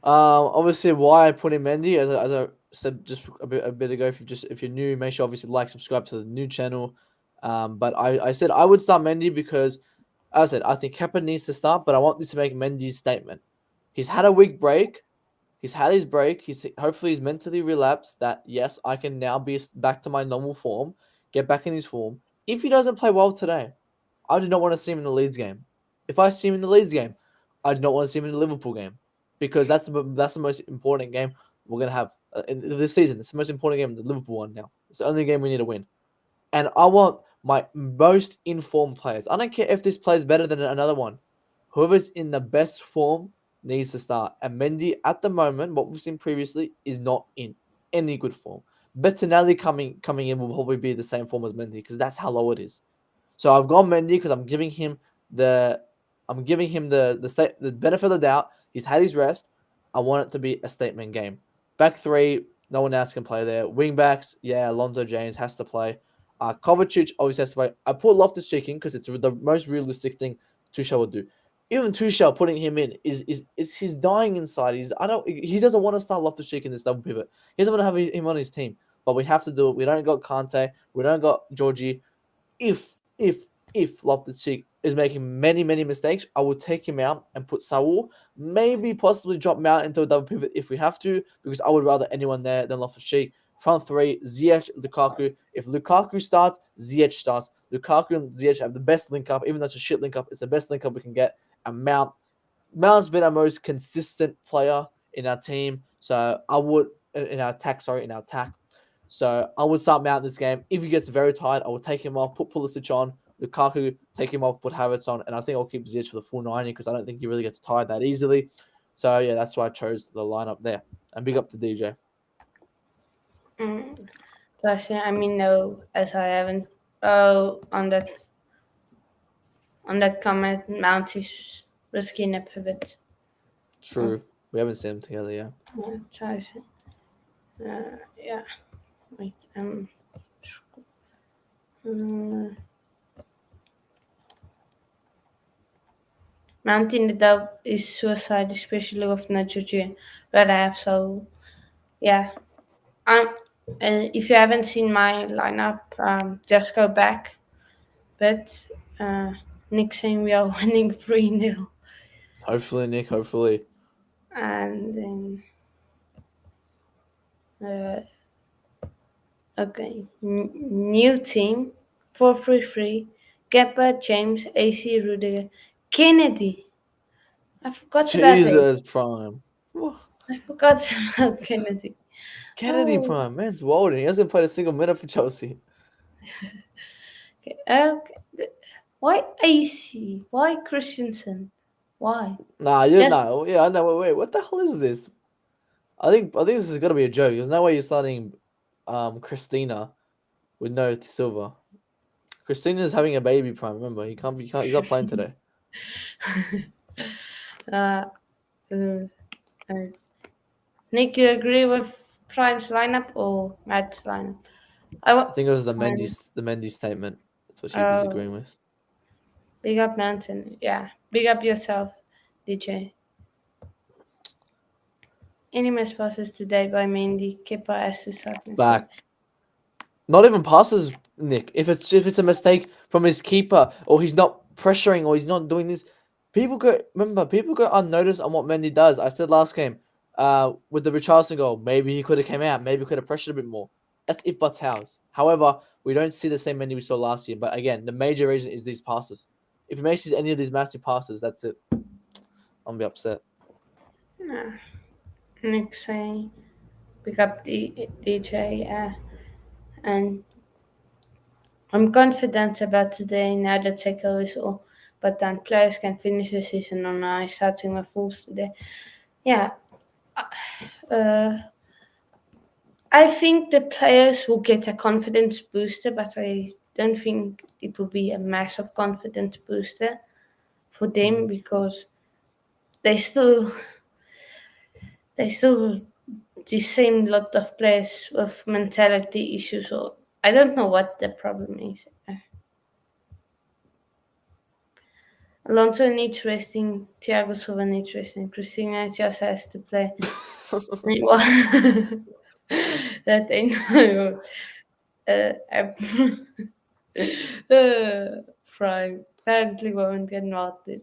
Obviously, why I put in Mendy as I said just a bit ago. If you're new, make sure obviously like subscribe to the new channel. But I said I would start Mendy because, as I said, I think Kepa needs to start, but I want this to make Mendy's statement. He's had a week break. He's had his break. He's mentally relapsed. That yes, I can now be back to my normal form, get back in his form. If he doesn't play well today, I do not want to see him in the Leeds game. If I see him in the Leeds game, I do not want to see him in the Liverpool game because that's the most important game we're gonna have in this season. It's the most important game, the Liverpool one now. It's the only game we need to win, and I want my most informed players. I don't care if this plays better than another one. Whoever's in the best form needs to start. And Mendy, at the moment, what we've seen previously, is not in any good form. Bettinelli coming in will probably be the same form as Mendy because that's how low it is. So I've gone Mendy because I'm giving him the I'm giving him the benefit of the doubt. He's had his rest. I want it to be a statement game. Back three, no one else can play there. Wing backs, yeah, Alonso James has to play. Kovacic always has to play. I put Loftus Cheek in because it's the most realistic thing Tuchel would do. Even Tuchel putting him in is he's dying inside. He doesn't want to start Loftus Cheek in this double pivot. He doesn't want to have him on his team. But we have to do it. We don't got Kante. We don't got Georgie. If Loftus Cheek is making many mistakes, I will take him out and put Saul. Maybe possibly drop him out into a double pivot if we have to, because I would rather anyone there than Loftus Cheek. Front three, Ziyech, Lukaku. If Lukaku starts, Ziyech starts. Lukaku and Ziyech have the best link up, even though it's a shit link up. It's the best link up we can get. And Mount's been our most consistent player in our team, so I would in our attack. Sorry, in our attack. So I would start Mount this game. If he gets very tired, I will take him off, put Pulisic on, Lukaku, take him off, put Havertz on, and I think I'll keep Ziyech for the full 90 because I don't think he really gets tired that easily. So yeah, that's why I chose the lineup there. And big up to DJ. Mm. So I mean, no, as I haven't. Oh, on that comment, Mount is risking a pivot. Oh, True. We haven't seen them together yet. yeah, yeah. Wait, um, Mount in the dub is suicide, especially with Nigeria, where I have so yeah. I'm. If you haven't seen my lineup, just go back. But uh, Nick saying we are winning 3-0. Hopefully, Nick. Hopefully. And then uh, okay, new team 4-3-3. Kepa, James, AC, Rudiger, Kennedy. I forgot about it. Jesus Prime. I forgot about Kennedy. Kennedy Oh, Prime. Man's Walden. He hasn't played a single minute for Chelsea. okay. Okay. Why AC? Why Christensen? Why? Nah, you Just nah. Yeah, I know. Wait. What the hell is this? I think this is gonna be a joke. There's no way you're starting Christina with no Silva. Christina's having a baby prime. Remember, he's not playing today. uh, uh, uh, Nick, you agree with Prime's lineup or Matt's lineup? I I wa- think it was um, The Mendy statement. That's what he was uh, agreeing with. big up Mountain. Yeah, big up yourself, DJ. Any missed passes today by Mendy, Kepa, assist, midfield. Back. Not even passes, Nick. If it's a mistake from his keeper or he's not pressuring or he's not doing this, people go unnoticed on what Mendy does. I said last game, with the Richarlison goal, maybe he could have came out, maybe could have pressured a bit more. That's if buts house. However, we don't see the same Mendy we saw last year. But again, the major reason is these passes. If he makes any of these massive passes, that's it. I'm gonna be upset. Nah. Nick saying, pick up the DJ. And I'm confident about today now that Seco is all. But then players can finish the season on a starting with Wolves today. Yeah, uh, I think the players will get a confidence booster, but I don't think it will be a massive confidence booster for them Mm. because they still they still the same lot of players with mentality issues. Or I don't know what the problem is. Alonso needs resting. Thiago Silva needs resting. Christina just has to play. That ain't no. Prime apparently won't get noted.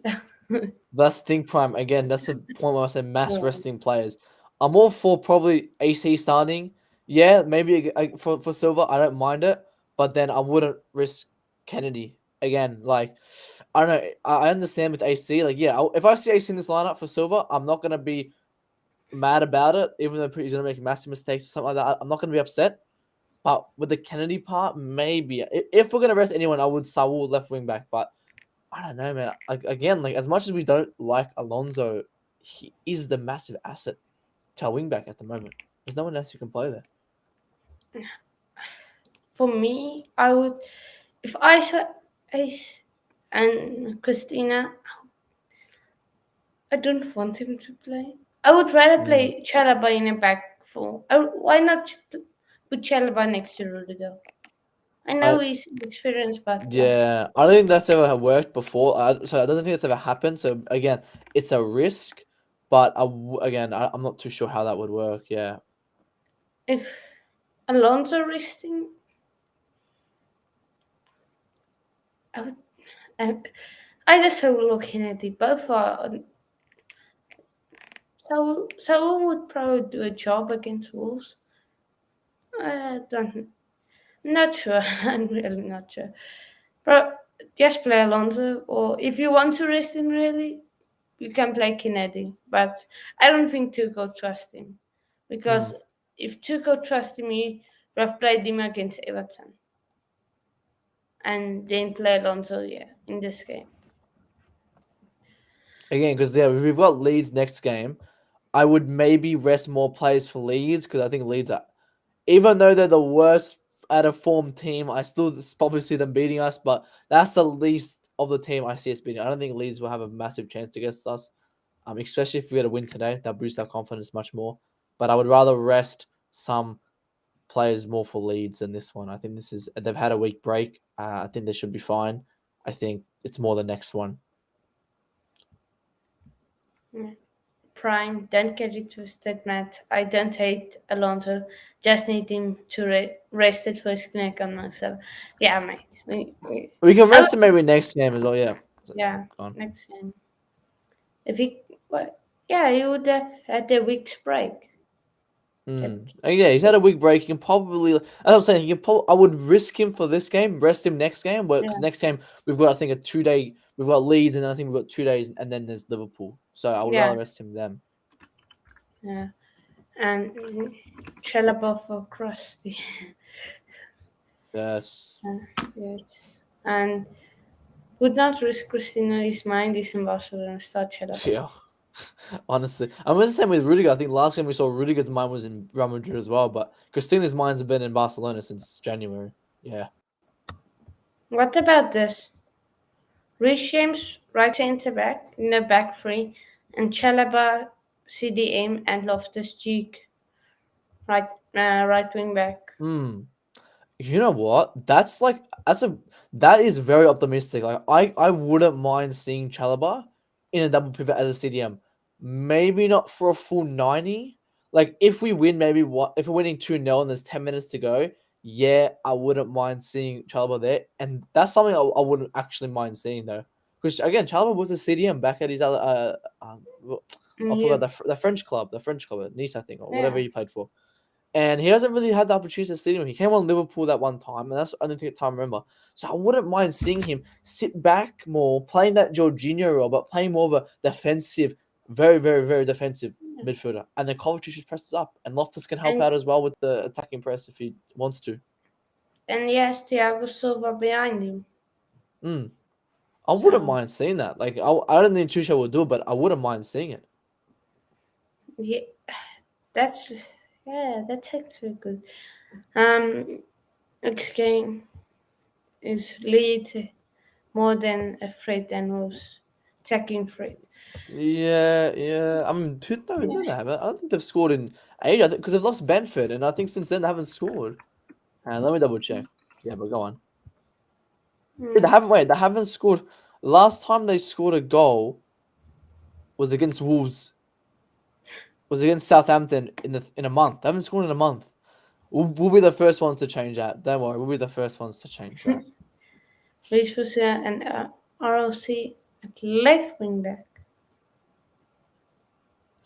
That's the thing, Prime. Again, that's the point where I said mass resting players. I'm all for probably AC starting. Yeah, maybe for Silver, I don't mind it, but then I wouldn't risk Kennedy again. Like, I don't know. I understand with AC. Like, yeah, if I see AC in this lineup for Silver, I'm not gonna be mad about it, even though he's gonna make massive mistakes or something like that. I'm not gonna be upset. But with the Kennedy part, maybe if we're gonna rest anyone, I would Saul left wing back, but. I don't know, man. Again, like as much as we don't like Alonso, he is the massive asset to our wing back at the moment. There's no one else who can play there. For me, I would if I saw Ace and Christina. I don't want him to play. I would rather Mm. play Chalaba in a back four. Why not put Chalaba next to Rudiger? I know I he's experienced, but Yeah, I don't think that's ever worked before. So I don't think that's ever happened. So again, it's a risk, but again, I'm not too sure how that would work. Yeah. if Alonso resting, I would. I, I just so looking at it. Both are so would probably do a job against Wolves. I don't. Not sure. I'm really not sure. But just play Alonso, or if you want to rest him, really, you can play Kennedy. But I don't think Tuchel trusts him because Mm. if Tuchel trusts him, he would have played him against Everton and then play Alonso, yeah, in this game. Again, because we've got Leeds next game. I would maybe rest more players for Leeds because I think Leeds are, even though they're the worst out of form team, I still probably see them beating us. But that's the least of the team I see us beating. I don't think Leeds will have a massive chance against us. Especially if we get a win today, that boosts our confidence much more. But I would rather rest some players more for Leeds than this one. I think they've had a week break. I think they should be fine. I think it's more the next one. Yeah. Prime, don't get it twisted, Matt. I don't hate Alonso, just need him to rest it for his neck on myself. Yeah, mate. We can I rest him would, maybe next game as well. Yeah. yeah, Gone. next game. If he, well, yeah, he would have had a week's break. That, Yeah, he's had a that's, week break. He can probably, as I'm saying, I would risk him for this game, rest him next game. Because yeah, next game we've got, I think, a 2 day. We've got Leeds, and I think we've got 2 days, and then there's Liverpool. So I would yeah, rather rest him then. yeah. And Chalaba for Krusty. Yes. Yes. And would not risk Cristiano his mind is in Barcelona, start Chalaba. Yeah. Honestly, I was the same with Rudiger. I think last game we saw Rudiger's mind was in Real Madrid as well, but Christina's mind's been in Barcelona since January. Yeah. What about this? Rich James, right centre back, in the back three, and Chalaba, CDM, and Loftus Cheek, right wing back. Hmm. You know what? That is very optimistic. Like I wouldn't mind seeing Chalobah in a double pivot as a CDM. Maybe not for a full 90. Like if we win, maybe what if we're winning 2-0 and there's 10 minutes to go, yeah, I wouldn't mind seeing Chalobah there. And that's something I wouldn't actually mind seeing though. Because again, Chalobah was a CDM back at his other I forgot Yeah, the French club at Nice, I think, or whatever yeah. he played for. And he hasn't really had the opportunity to see him. He came on Liverpool that one time, and that's the only thing time I remember. So I wouldn't mind seeing him sit back more, playing that Jorginho role, but playing more of a defensive, very, very, very defensive midfielder. And then Kovacic just presses up, and Loftus can help And out as well with the attacking press if he wants to. and yes, Thiago Silva behind him. Mm. I wouldn't So mind seeing that. Like I don't think Tuchel will do it, but I wouldn't mind seeing it. yeah, that's that's actually good. Next game is Leeds more than afraid than was attacking Fred. Yeah, yeah. I mean, who Yeah. they have? I don't think they've scored in ages. Because they've lost Benford, and I think since then they haven't scored. And let me double check. Yeah, but go on. Yeah, they Mm. haven't. Wait, they haven't scored. Last time they scored a goal was against Wolves. Was against Southampton in a month. They haven't scored in a month. We'll be the first ones to change that. Don't worry, we'll be the first ones to change that. Luis Jose and ROC at left wing back.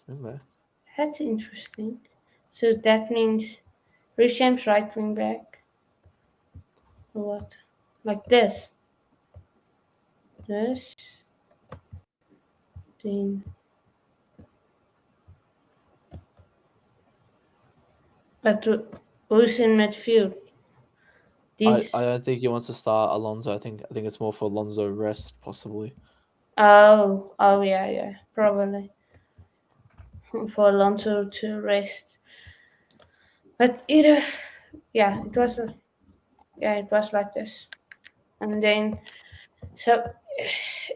Remember? That's interesting. So that means Risham's right wing back. Or what? Like this. This. Then. But who's in midfield? I These. don't think he wants to start Alonso. I think it's more for Alonso rest possibly. Oh, yeah. Probably. For Alonso to rest. But either. Yeah, it was. Yeah, it was like this. And then. So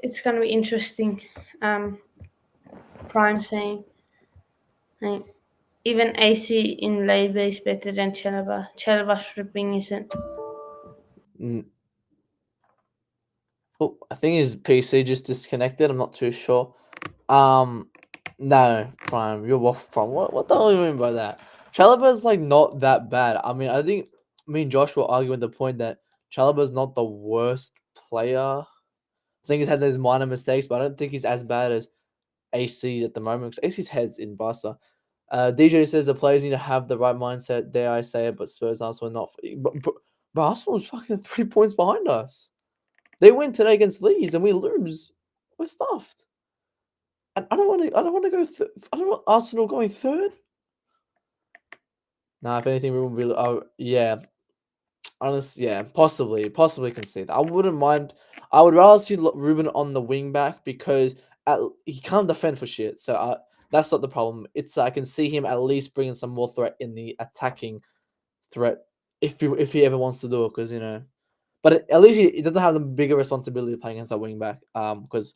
it's gonna be interesting. Um, Prime saying even AC in late is better than Chalaba. Chalaba stripping isn't. Mm, oh, I think his PC just disconnected. I'm not too sure. Um, no, Prime, you're off from what the hell do you mean by that? Chalaba's like not that bad. I mean, I think me and Josh were arguing the point that Chalaba's not the worst player. I think he's had those minor mistakes, but I don't think he's as bad as AC at the moment. 'Cause AC's heads in Barca. DJ says the players need to have the right mindset. Dare I say it? But Spurs Arsenal are not. But Arsenal was fucking 3 points behind us. They win today against Leeds and we lose. We're stuffed. And I don't want to. I don't want to go. I don't want Arsenal going third. Nah, if anything, we will be. Oh yeah, honestly, yeah, possibly concede. I wouldn't mind. I would rather see Ruben on the wing back because he can't defend for shit. So that's not the problem. It's I can see him at least bringing some more threat in the attacking threat if he ever wants to do it. Because but at least he doesn't have the bigger responsibility of playing against that wing back. Because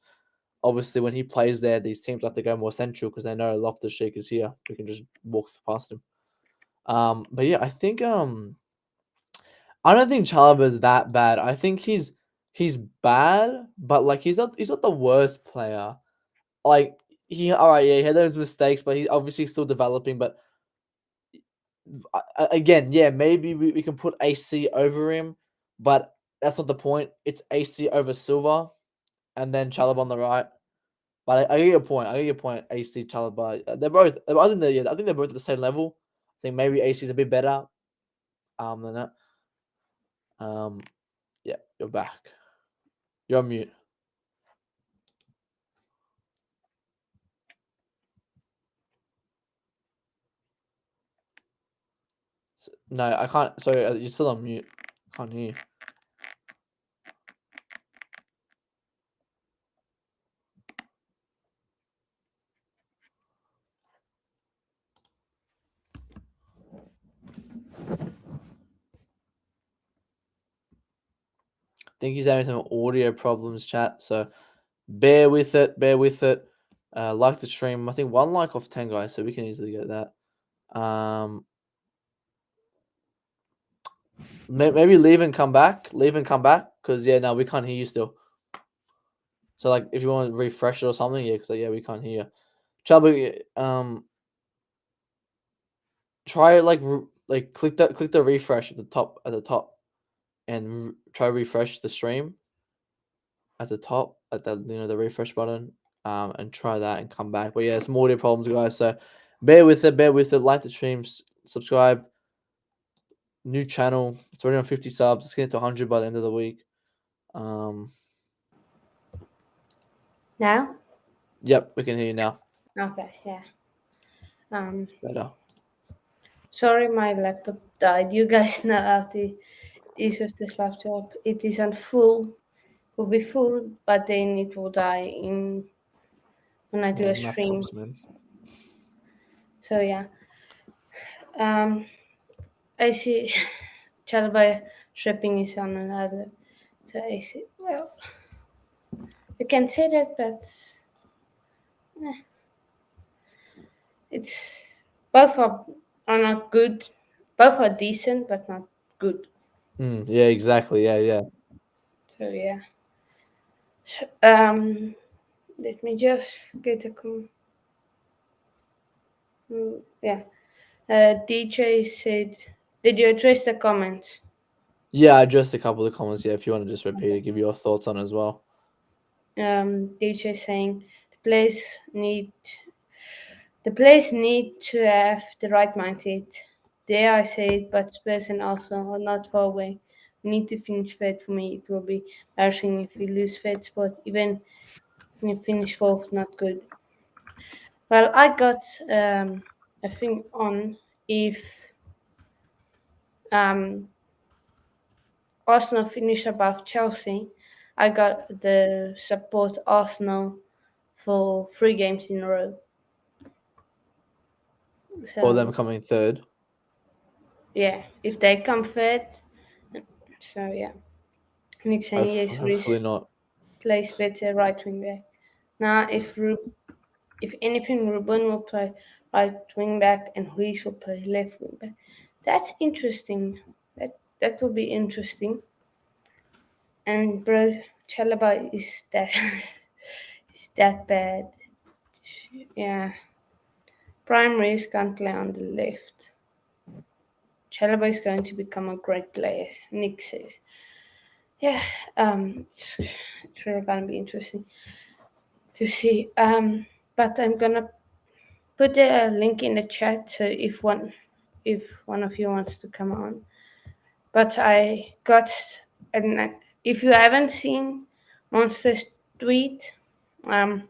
obviously when he plays there, these teams have to go more central because they know Loftus-Cheek is here. We can just walk past him. But yeah, I think I don't think Chalaba is that bad. I think he's bad, but like he's not the worst player. Like he all right, yeah, he had those mistakes, but he's obviously still developing. But again, yeah, maybe we can put AC over him, but that's not the point. It's AC over Silva, and then Chalaba on the right. But I get your point. I get your point. AC Chalaba, they're both. I think they're both at the same level. I think maybe AC is a bit better. Than that. Um, yeah, you're back. You're on mute. No, I can't. Sorry, you're still on mute. Can't hear you. I think he's having some audio problems, chat. So bear with it. Bear with it. Like the stream. I think 1 like off 10 guys, so we can easily get that. Maybe leave and come back. Leave and come back, because yeah, no, we can't hear you still. So like, if you want to refresh it or something, yeah, because yeah, we can't hear you. Chubby, try like click the refresh at the top, and try refresh the stream at the top at the refresh button, and try that and come back. But yeah, some audio problems, guys. So bear with it. Bear with it. Like the streams, subscribe. New channel. It's already on 50 subs. Let's get to 100 by the end of the week. Now? Yep, we can hear you now. Okay, yeah. Better. Sorry, my laptop died. You guys know how it is with this laptop. It is on full, will be full, but then it will die in when I do a Man, stream. laptops, man. So yeah. I see Chalaba stripping is on another. So I see. Well, you can say that, but it's both are not good. Both are decent, but not good. Yeah, exactly. Yeah, yeah. So yeah. So, let me just get a yeah. DJ said, "Did you address the comments?" Yeah, I addressed a couple of comments. Yeah, if you want to just repeat it, give your thoughts on it as well. DJ saying players need the players need to have the right mindset. Dare I say it, but Spurs and Arsenal are not far away. We need to finish third. For me, it will be embarrassing if we lose third spot. Even if we finish fourth, not good. Well, I got a thing on if um, Arsenal finish above Chelsea. I got the support Arsenal for 3 games in a row. Or them So coming third. yeah, if they come third, so yeah. Nick saying yes, Reece Hopefully not. plays better right wing back. Now, if anything, Ruben will play right wing back and Ruiz will play left wing back. That's interesting. That will be interesting. And bro, Chalaba is that is that bad? Yeah, Prime Ruiz can't play on the left. Chalaba is going to become a great player. Nick says. Yeah, it's really gonna be interesting to see. But I'm gonna put a link in the chat so if one of you wants to come on. But I got and if you haven't seen Monster's tweet, um,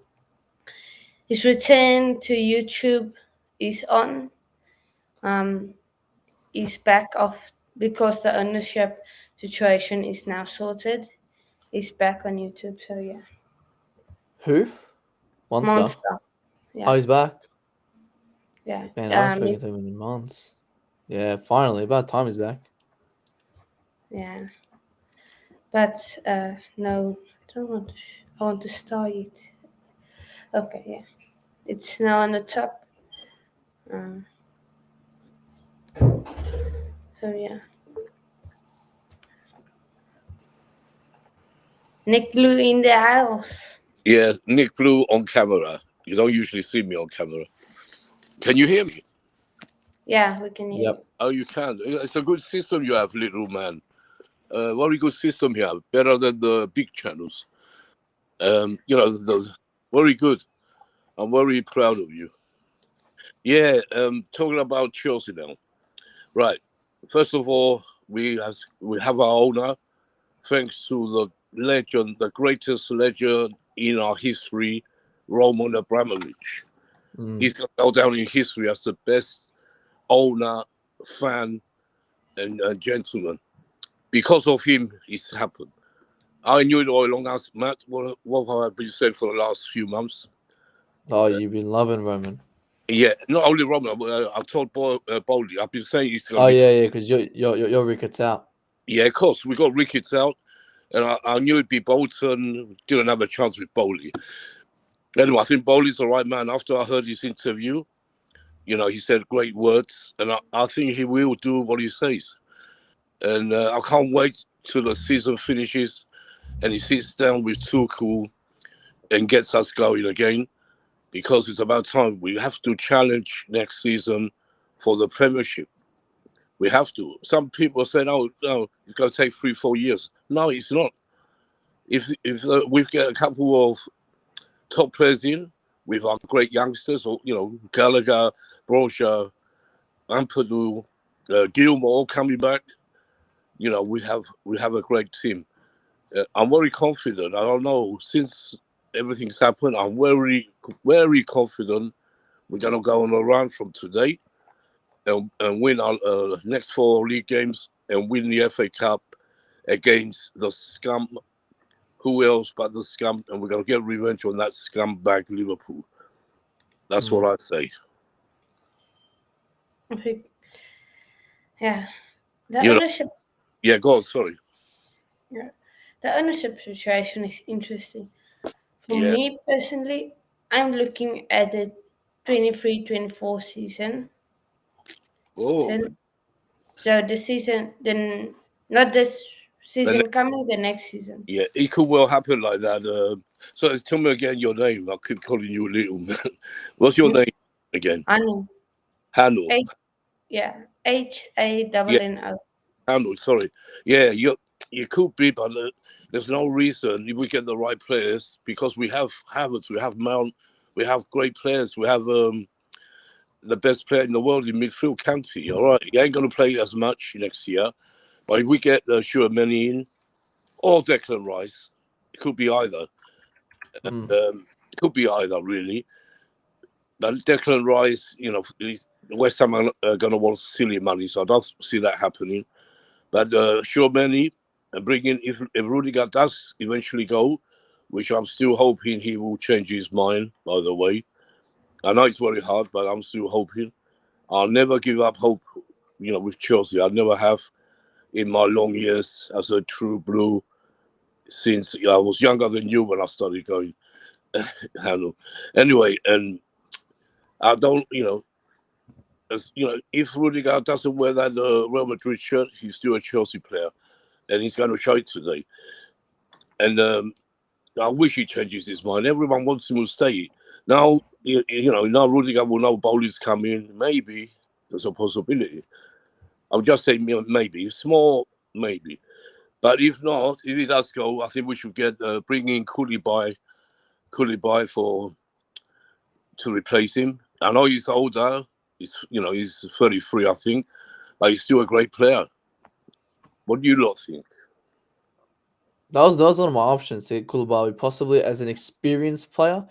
his return to YouTube is on. Um, is back off because the ownership situation is now sorted. He's back on YouTube, so yeah. Who? Monster. Monster, Oh, yeah, he's back. yeah. Man, I haven't spoken to him in months. Yeah, finally. About time he's back. Yeah, but no, I don't want to. I want to start it. Okay, yeah, it's now on the top. Uh, so yeah, Nick Blue in the house. Yeah, Nick Blue on camera. You don't usually see me on camera. Can you hear me? Yeah, we can hear Yep. you. Oh, you can. It's a good system you have, little man. Very good system you have. Better than the big channels. Very good. I'm very proud of you. Yeah, talking about Chelsea now. Right. First of all, we have our owner, thanks to the legend, the greatest legend in our history, Roman Abramovich. He's going to go down in history as the best owner, fan, and gentleman. Because of him, it's happened. I knew it all along. As Matt, what have I been saying for the last few months? Oh, you've been loving Roman. Yeah, not only Roman. I've told Boldly. I've been saying he's going Oh to be. yeah, because you're Ricketts out. Yeah, of course. We got Ricketts out, and I knew it'd be Bolton. Didn't have a chance with Bowley. Anyway, I think Bowley's the right man. After I heard his interview, he said great words, and I think he will do what he says. And I can't wait till the season finishes and he sits down with Tuchel and gets us going again, because it's about time. We have to challenge next season for the Premiership. We have to. Some people say, no, it's going to take 3-4 years. No, it's not. If we get a couple of top players in with our great youngsters, or Gallagher, Brocha, Ampadu, Gilmore coming back, we have a great team. I'm very confident. I don't know, since everything's happened, I'm very, very confident we're going to go on a run from today and win our next 4 league games and win the FA Cup against the scum. Who else but the scum? And we're going to get revenge on that scumbag Liverpool. That's what I say. I think, yeah, the ownership. Yeah, go on. Sorry. Yeah, the ownership situation is interesting. For me personally, I'm looking at the 23-24 season. Oh. So the season, then not this season coming, the next season. Yeah, it could well happen like that. So tell me again your name. I keep calling you little man. What's your name again? Anu. Hanu. Yeah, H-A-N-N-O. Hanu, sorry. Yeah, you could be, but there's no reason if we get the right players, because we have Havertz, we have Mount, we have great players. We have the best player in the world in midfield, Kanté. All right, he ain't going to play as much next year, but if we get Tchouaméni in or Declan Rice, it could be either. It could be either, really. But Declan Rice, West Ham are going to want silly money, so I don't see that happening. But Tchouaméni, and bring in, if Rudiger does eventually go, which I'm still hoping he will change his mind, by the way. I know it's very hard, but I'm still hoping. I'll never give up hope, with Chelsea. I never have in my long years as a true blue, since I was younger than you when I started going. Anyway, and I don't, if Rudiger doesn't wear that Real Madrid shirt, he's still a Chelsea player, and he's going to show it today. And I wish he changes his mind. Everyone wants him to stay. Now, now Rudiger will know Boehly's coming. Maybe there's a possibility. I'm just saying maybe, small maybe. But if not, if he does go, I think we should bring in Koulibaly to replace him. I know he's older. He's 33, I think, but he's still a great player. What do you lot think? That was one of my options to get Koulibaly, possibly as an experienced player,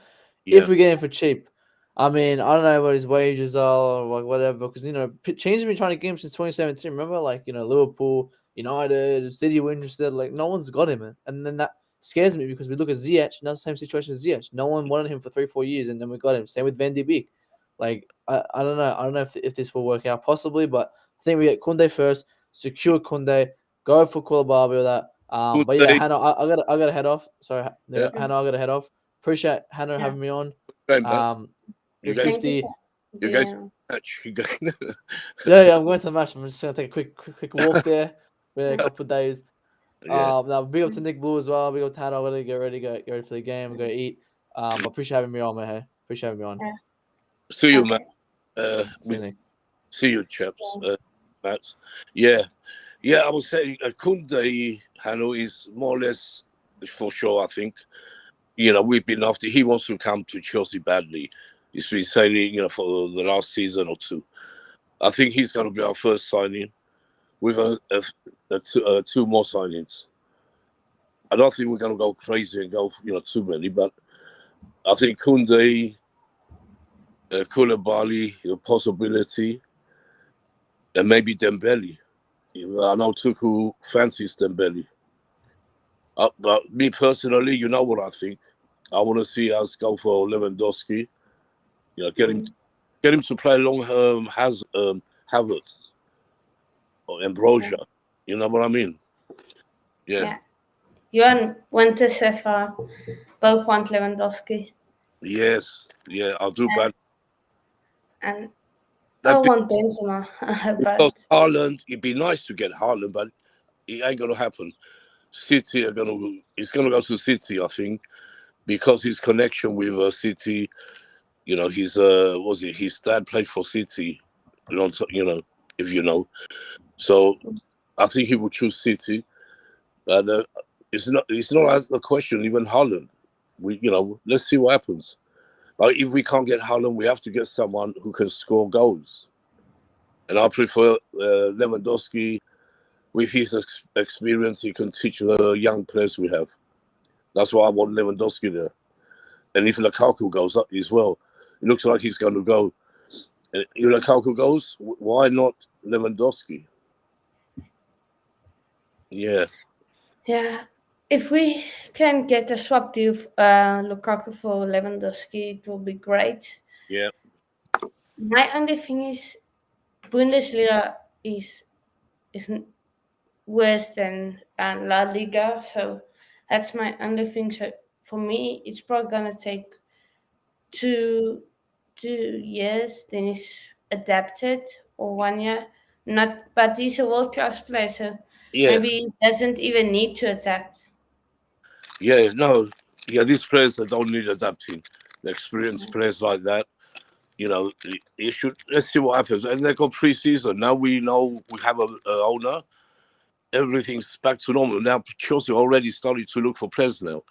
Yeah, if we get him for cheap. I mean, I don't know what his wages are or like whatever, because teams have been trying to get him since 2017. Remember, like Liverpool, United, City were interested. Like no one's got him, and then that scares me because we look at Ziyech, not the same situation as Ziyech. No one wanted him for 3-4 years, and then we got him. Same with Van de Beek. Like I don't know. I don't know if this will work out possibly, but I think we get Koundé first, secure Koundé, go for Koulibaly with that. good But yeah, day. Hannah, I gotta head off. Sorry, Yeah, Hannah, I gotta head off. Appreciate Hannah Yeah. having me on. great, man. You With guys, Thank you 50. for you being guys on. match. Yeah, I'm going to the match. I'm just gonna take a quick walk there. Been a couple of days. Yeah. Now big up to Nick Blue as well. Big up to Hannah. I'm gonna get ready for the game. Go eat. But appreciate having me on, man. Hey, appreciate having me on. Yeah. See you, man. Okay. See you, Nick. See you, chaps. Matt. Yeah. I was saying Koundé, Hano, is more or less for sure, I think. We've been after. He wants to come to Chelsea badly. He's been saying, for the last season or two. I think he's going to be our first signing with two more signings. I don't think we're going to go crazy and go, too many, but I think Koundé, Koulibaly, a possibility, and maybe Dembele. I know Tuku fancies Dembele. But me personally, you know what I think. I want to see us go for Lewandowski. Get him to play along Havertz or Ambrosia. You know what I mean? Yeah. You and Winter both want Lewandowski, Yes. Yeah. I'll do bad. and I That want Benzema, because but Haaland, it'd be nice to get Haaland, but it ain't gonna happen. City he's gonna go to City, I think, because his connection with City. His dad played for City, if you know. So I think he would choose City, but it's not a question. Even Haaland, let's see what happens. But if we can't get Haaland, we have to get someone who can score goals, and I prefer Lewandowski. With his experience, he can teach the young players we have. That's why I want Lewandowski there. And if Lukaku goes up as well, it looks like he's going to go. And if Lukaku goes, why not Lewandowski? Yeah. if we can get a swap deal, Lukaku for Lewandowski, it will be great. Yeah. My only thing is Bundesliga is worse than La Liga, so that's my only thing. So for me, it's probably gonna take two 2 years. Then he's adapted, or 1 year. Not, but he's a world class player, so Yeah. maybe he doesn't even need to adapt. Yeah. No. Yeah. These players that don't need adapting, the experienced players like that, you should. Let's see what happens. And they got pre-season. Now we know we have a owner. Everything's back to normal. Now Chelsea already started to look for players now,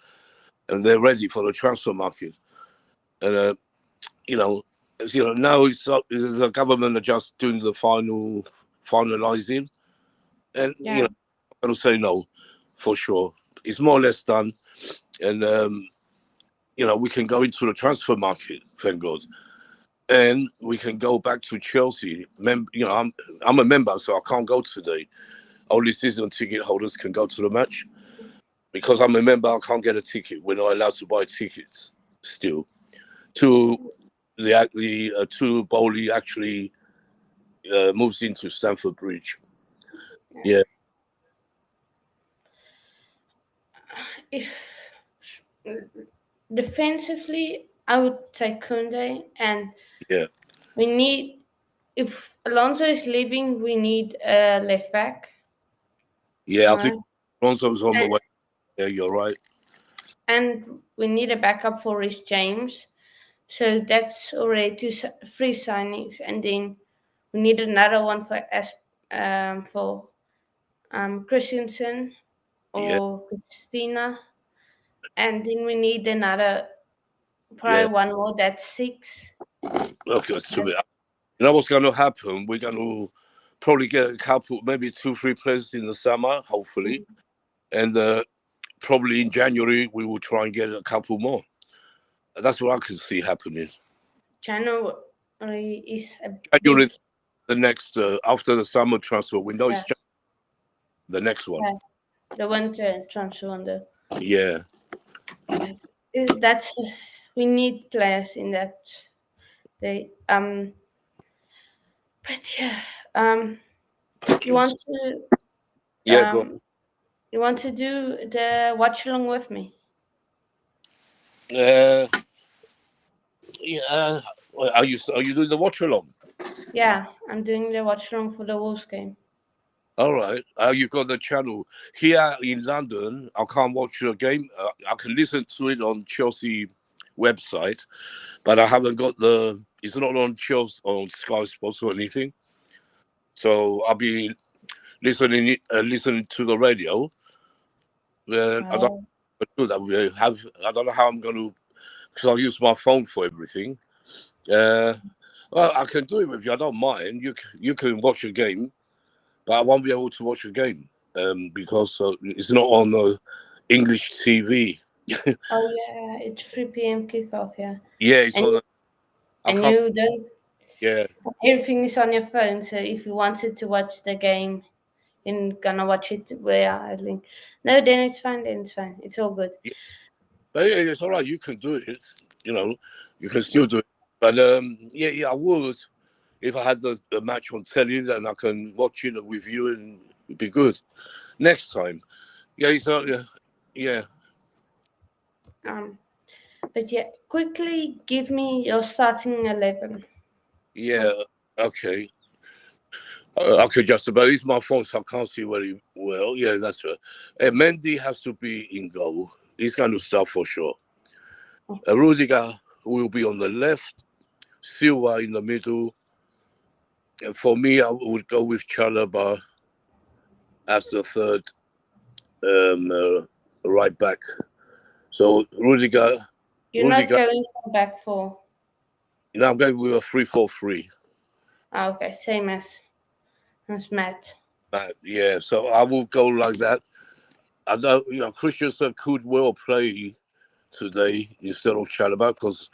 and they're ready for the transfer market. And now the government are just doing the finalizing, and Yeah, I'm gonna say no, for sure. It's more or less done, and we can go into the transfer market, thank God, and we can go back to Chelsea. I'm a member, so I can't go today. Only season ticket holders can go to the match. Because I'm a member, I can't get a ticket. We're not allowed to buy tickets still. To to Boehly actually moves into Stamford Bridge. Yeah, if defensively, I would say Kunde, and Yeah, we need, if Alonso is leaving, we need a left back. yeah. I think Right? Alonso's on the And, way. Yeah, you're right. and we need a backup for Rhys James. So that's already three signings, and then we need another one for Christensen Yeah, or Christina, and then we need another, yeah. probably one more. That's six. Okay, so you know what's going to happen? We're going to probably get a couple, maybe 2, 3 players in the summer, hopefully, and probably in January we will try and get a couple more. That's what I can see happening. January is a January, big, the next after the summer transfer window yeah, is the next one. yeah, the winter transfer window. Yeah, Yeah, that's, we need players in that. They but yeah, you want to yeah. Go. you want to do the watch along with me? Uh, yeah. Are you doing the watch along? Yeah, I'm doing the watch along for the Wolves game. All right. You got the channel here in London. I can't watch the game. I can listen to it on Chelsea website, but I haven't got the. It's not on Chelsea on Sky Sports or anything. So I'll be listening to the radio. I don't Oh, do that. We have. I don't know how I'm going to, because I use my phone for everything. Uh, well, I can do it with you. I don't mind. You can watch a game, but I won't be able to watch a game because it's not on English TV. oh yeah, it's 3 p.m. kickoff. Yeah, Yeah, it's and on. I and can't. you don't. Yeah, Everything is on your phone, so if you wanted to watch the game, you're gonna watch it where I link. No, then it's fine. Then it's fine. It's all good. yeah. But yeah, it's all right. You can do it. You know, you can still Yeah. do it. But yeah, I would if I had the match on telly, then I can watch it with you and it'd be good next time. Yeah, yeah. Um, but yeah, quickly give me your starting 11. Yeah, okay. Okay, just about. It's my phone, so I can't see very well. Yeah, that's right. Mendy has to be in goal. He's going to start for sure. Rudiger will be on the left. Silva in the middle. And for me, I would go with Chalaba as the third right back. So Rudiger, You're not Rudiger. going for back four. Now I'm going with a 3-4-3. Ah, okay, same as Matt. Yeah, so I will go like that. I know, Christensen could well play today instead of Chalaba because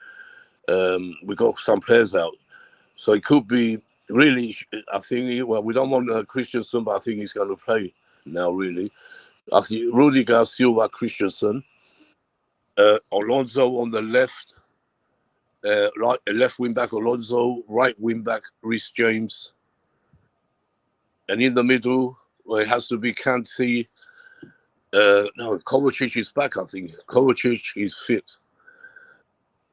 we got some players out. So it could be really, I think, well, we don't want Christensen, but I think he's going to play now, really. I think Rudiger, Silva, Christensen, Alonso on the left, left wing back Alonso, right wing back Rhys James, and in the middle, well, it has to be Kante. No, Kovacic is back, I think. Kovacic is fit.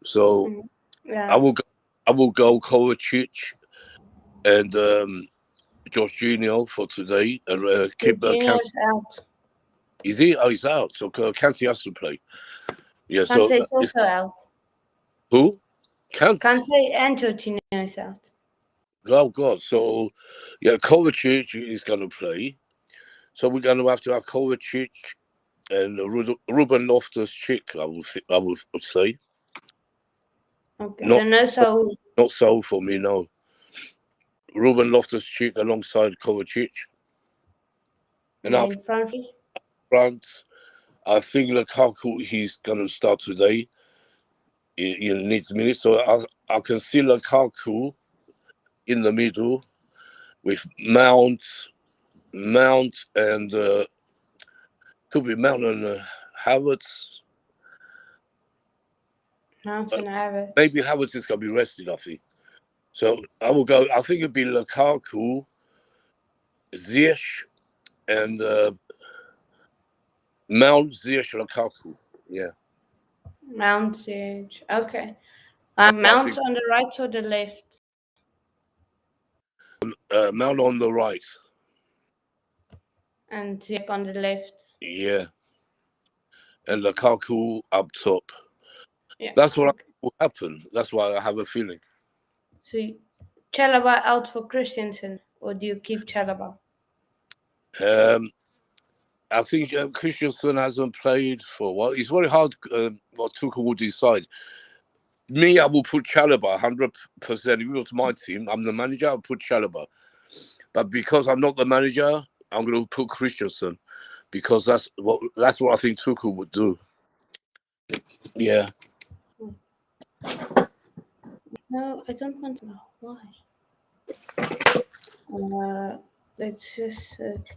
So I Yeah, will go, I will go Kovacic and Jorginho for today, and keep Kante. Jorginho's out. Is he? Oh, he's out. So Kante has to play. Yeah. So Kante's it's also out. who? Kante. Kante and Jorginho is out. Oh God. So yeah, Kovacic is going to play. So we're going to have Kovacic and Ruben Loftus-Cheek. I would say Okay, so not no Saul. not so for me. No, Ruben Loftus-Cheek alongside Kovacic, and Yeah, up in front. front, I think Lukaku he's going to start today. He needs minutes, so I can see Lukaku in the middle with Mount, and could be Mount and Havertz. Mountain Abbott. Maybe Havertz is going to be rested, I think. So I will go. I think it'd be Lukaku, Ziyech, and Mount, Ziyech, Lukaku. Yeah. Mount Siege. Okay. Mount on the right or the left? Mount on the right. And Ziyech on the left. Yeah. And Lukaku up top. Yeah. That's what will happen. That's why I have a feeling. So Chalobah out for Christensen, or do you keep Chalobah? I think Christensen hasn't played for a while. It's very hard what Tuchel will decide. Me, I will put Chalobah 100%. If it was my team, I'm the manager, I'll put Chalobah. But because I'm not the manager, I'm going to put Christensen because that's what I think Tuchel would do. Yeah. No, I don't want to know why. Let's just search.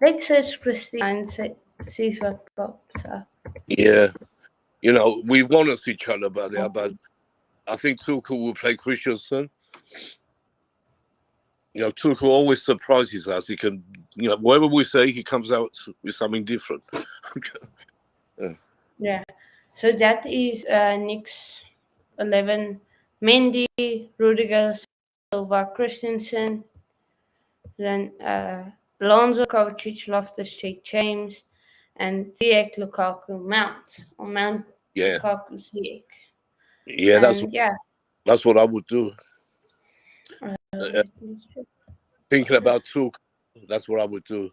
Let's search Christine and see what pops up. Yeah. You know, we want to see Chalobah there, but I think Tuchel will play Christensen. You know, Tuchel always surprises us. He can, you know, whatever we say, he comes out with something different. Yeah. So that is Nick's 11. Mendy, Rudiger, Silva, Christensen, then Alonso, Kovacic, Loftus-Cheek, James, and Ziyech, Lukaku, Mount, or Mount, Yeah. Lukaku, Ziyech. Yeah, that's what I would do. Thinking about Tuchel, that's what I would do.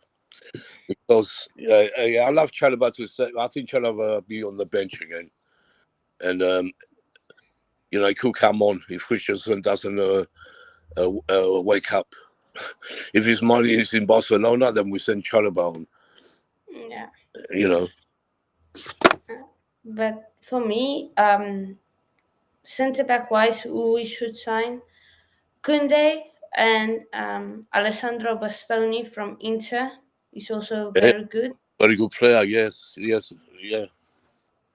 Because I love Chalobah to say. I think Chalobah will be on the bench again, and you know, he could come on if Christensen doesn't wake up. If his money is in Barcelona, then we send Chalobah on. Yeah. You know. But for me, centre back wise, who we should sign, Kunde and Alessandro Bastoni from Inter is also very good. Very good player, yes, yeah.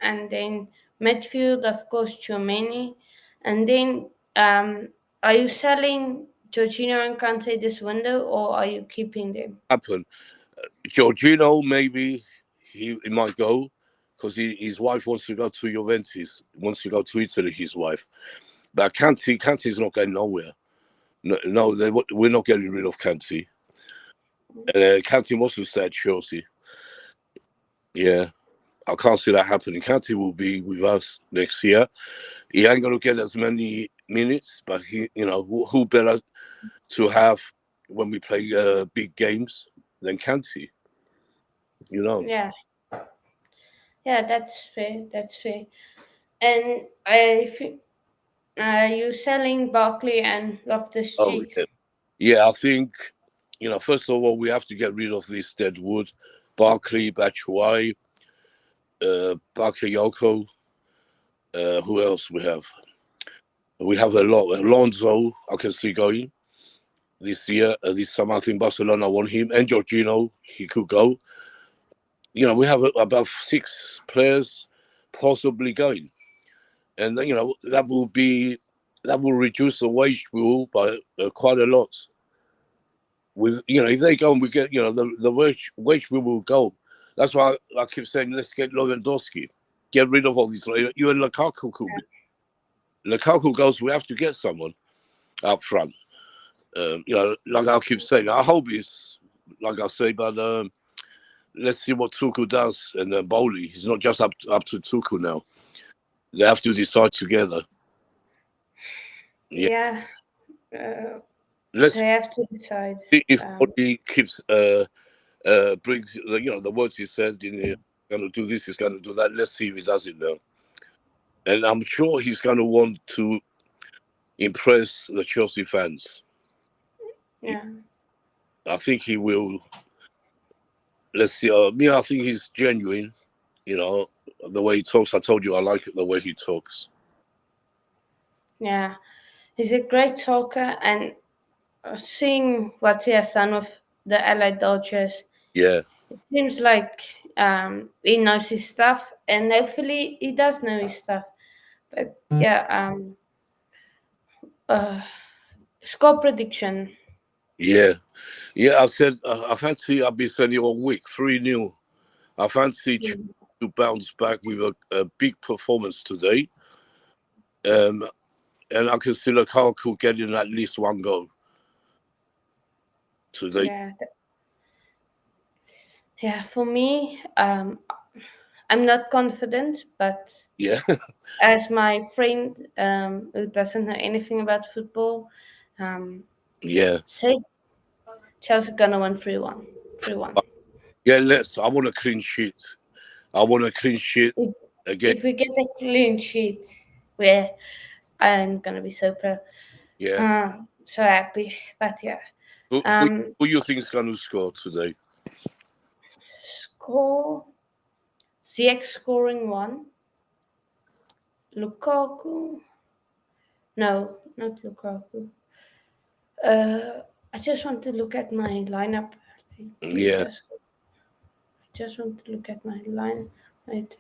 And then midfield, of course, Tchouaméni. And then, are you selling Jorginho and Kante this window, or are you keeping them? Happen. Jorginho, maybe he might go because his wife wants to go to Juventus, wants to go to Italy, his wife. But Kante's not going nowhere. No, we're not getting rid of Kante. Kante wants to stay at Chelsea. Yeah, I can't see that happening. Kante will be with us next year. He ain't going to get as many minutes, but he, you know, who better to have when we play big games than Kante? You know. Yeah. Yeah, that's fair. That's fair. And are you selling Barkley and Loftus-Cheek? Oh, yeah. I think, you know, first of all, we have to get rid of this Deadwood, Barkley, Batshuayi, Bakayoko. Who else we have? We have a lot. Alonso, I can see going this year. This summer, I think Barcelona want him. And Jorginho, he could go. You know, we have about 6 players possibly going. And, you know, that will reduce the wage bill by quite a lot. With, you know, if they go and we get, you know, the wage bill will go. That's why I keep saying, let's get Lewandowski. Get rid of all these. Even Lukaku could be. Lukaku goes, we have to get someone up front. You know, like I keep saying, I hope it's like I say, but let's see what Tuchel does. And Boehly, he's not just up to Tuchel now. They have to decide together. Yeah. Let's they have to decide. if Boehly keeps brings, you know, the words he said in here, going to do this, he's going to do that. Let's see if he does it now. And I'm sure he's going to want to impress the Chelsea fans. Yeah. I think he will. Let's see. Me, I think he's genuine. You know, the way he talks. I told you I like it, the way he talks. Yeah. He's a great talker, and seeing what he has done with the LA Dodgers, Yeah. it seems like he knows his stuff, and hopefully he does know his stuff. But yeah, score prediction. Yeah. I said I fancy. I've been saying it all week. 3-0. I fancy to bounce back with a big performance today. and I can see Lukaku getting at least one goal today. Yeah, yeah. For me, I'm not confident, but Yeah, as my friend who doesn't know anything about football, yeah, say Chelsea gonna win 3-1. 3-1. yeah. Let's. I want a clean sheet. I want a clean sheet If again. if we get a clean sheet, where I'm gonna be so proud, Yeah. so happy. But yeah, Who who, um, who you think is going to score today? score CX scoring one. Lukaku, no, not Lukaku. I just want to look at my lineup. Let me Yeah, just want to look at my line.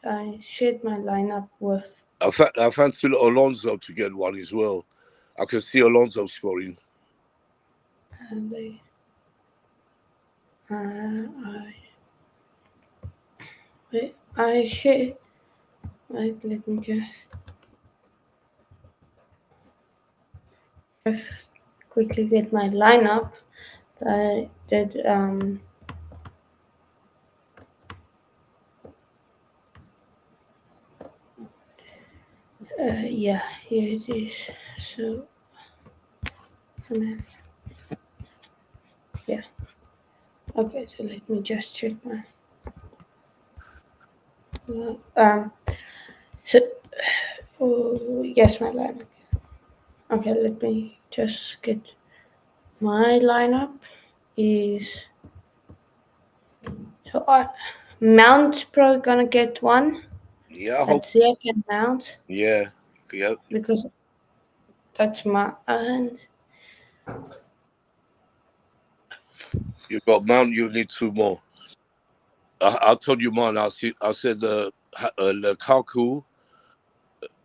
I shared my lineup with. I fancy Alonso to get one as well. I can see Alonso scoring. They, I shared. Wait, let me just quickly get my lineup. I did. Yeah, here it is. So, yeah. Okay, so let me just check my. Um. So, oh, yes, my lineup. Okay, let me just get my lineup. Is so Mount's probably gonna get one. Yeah, I hope. That's Zach and Mount Yeah, yeah. because that's my You got Mount. You need two more. I told you mine. I said Lukaku,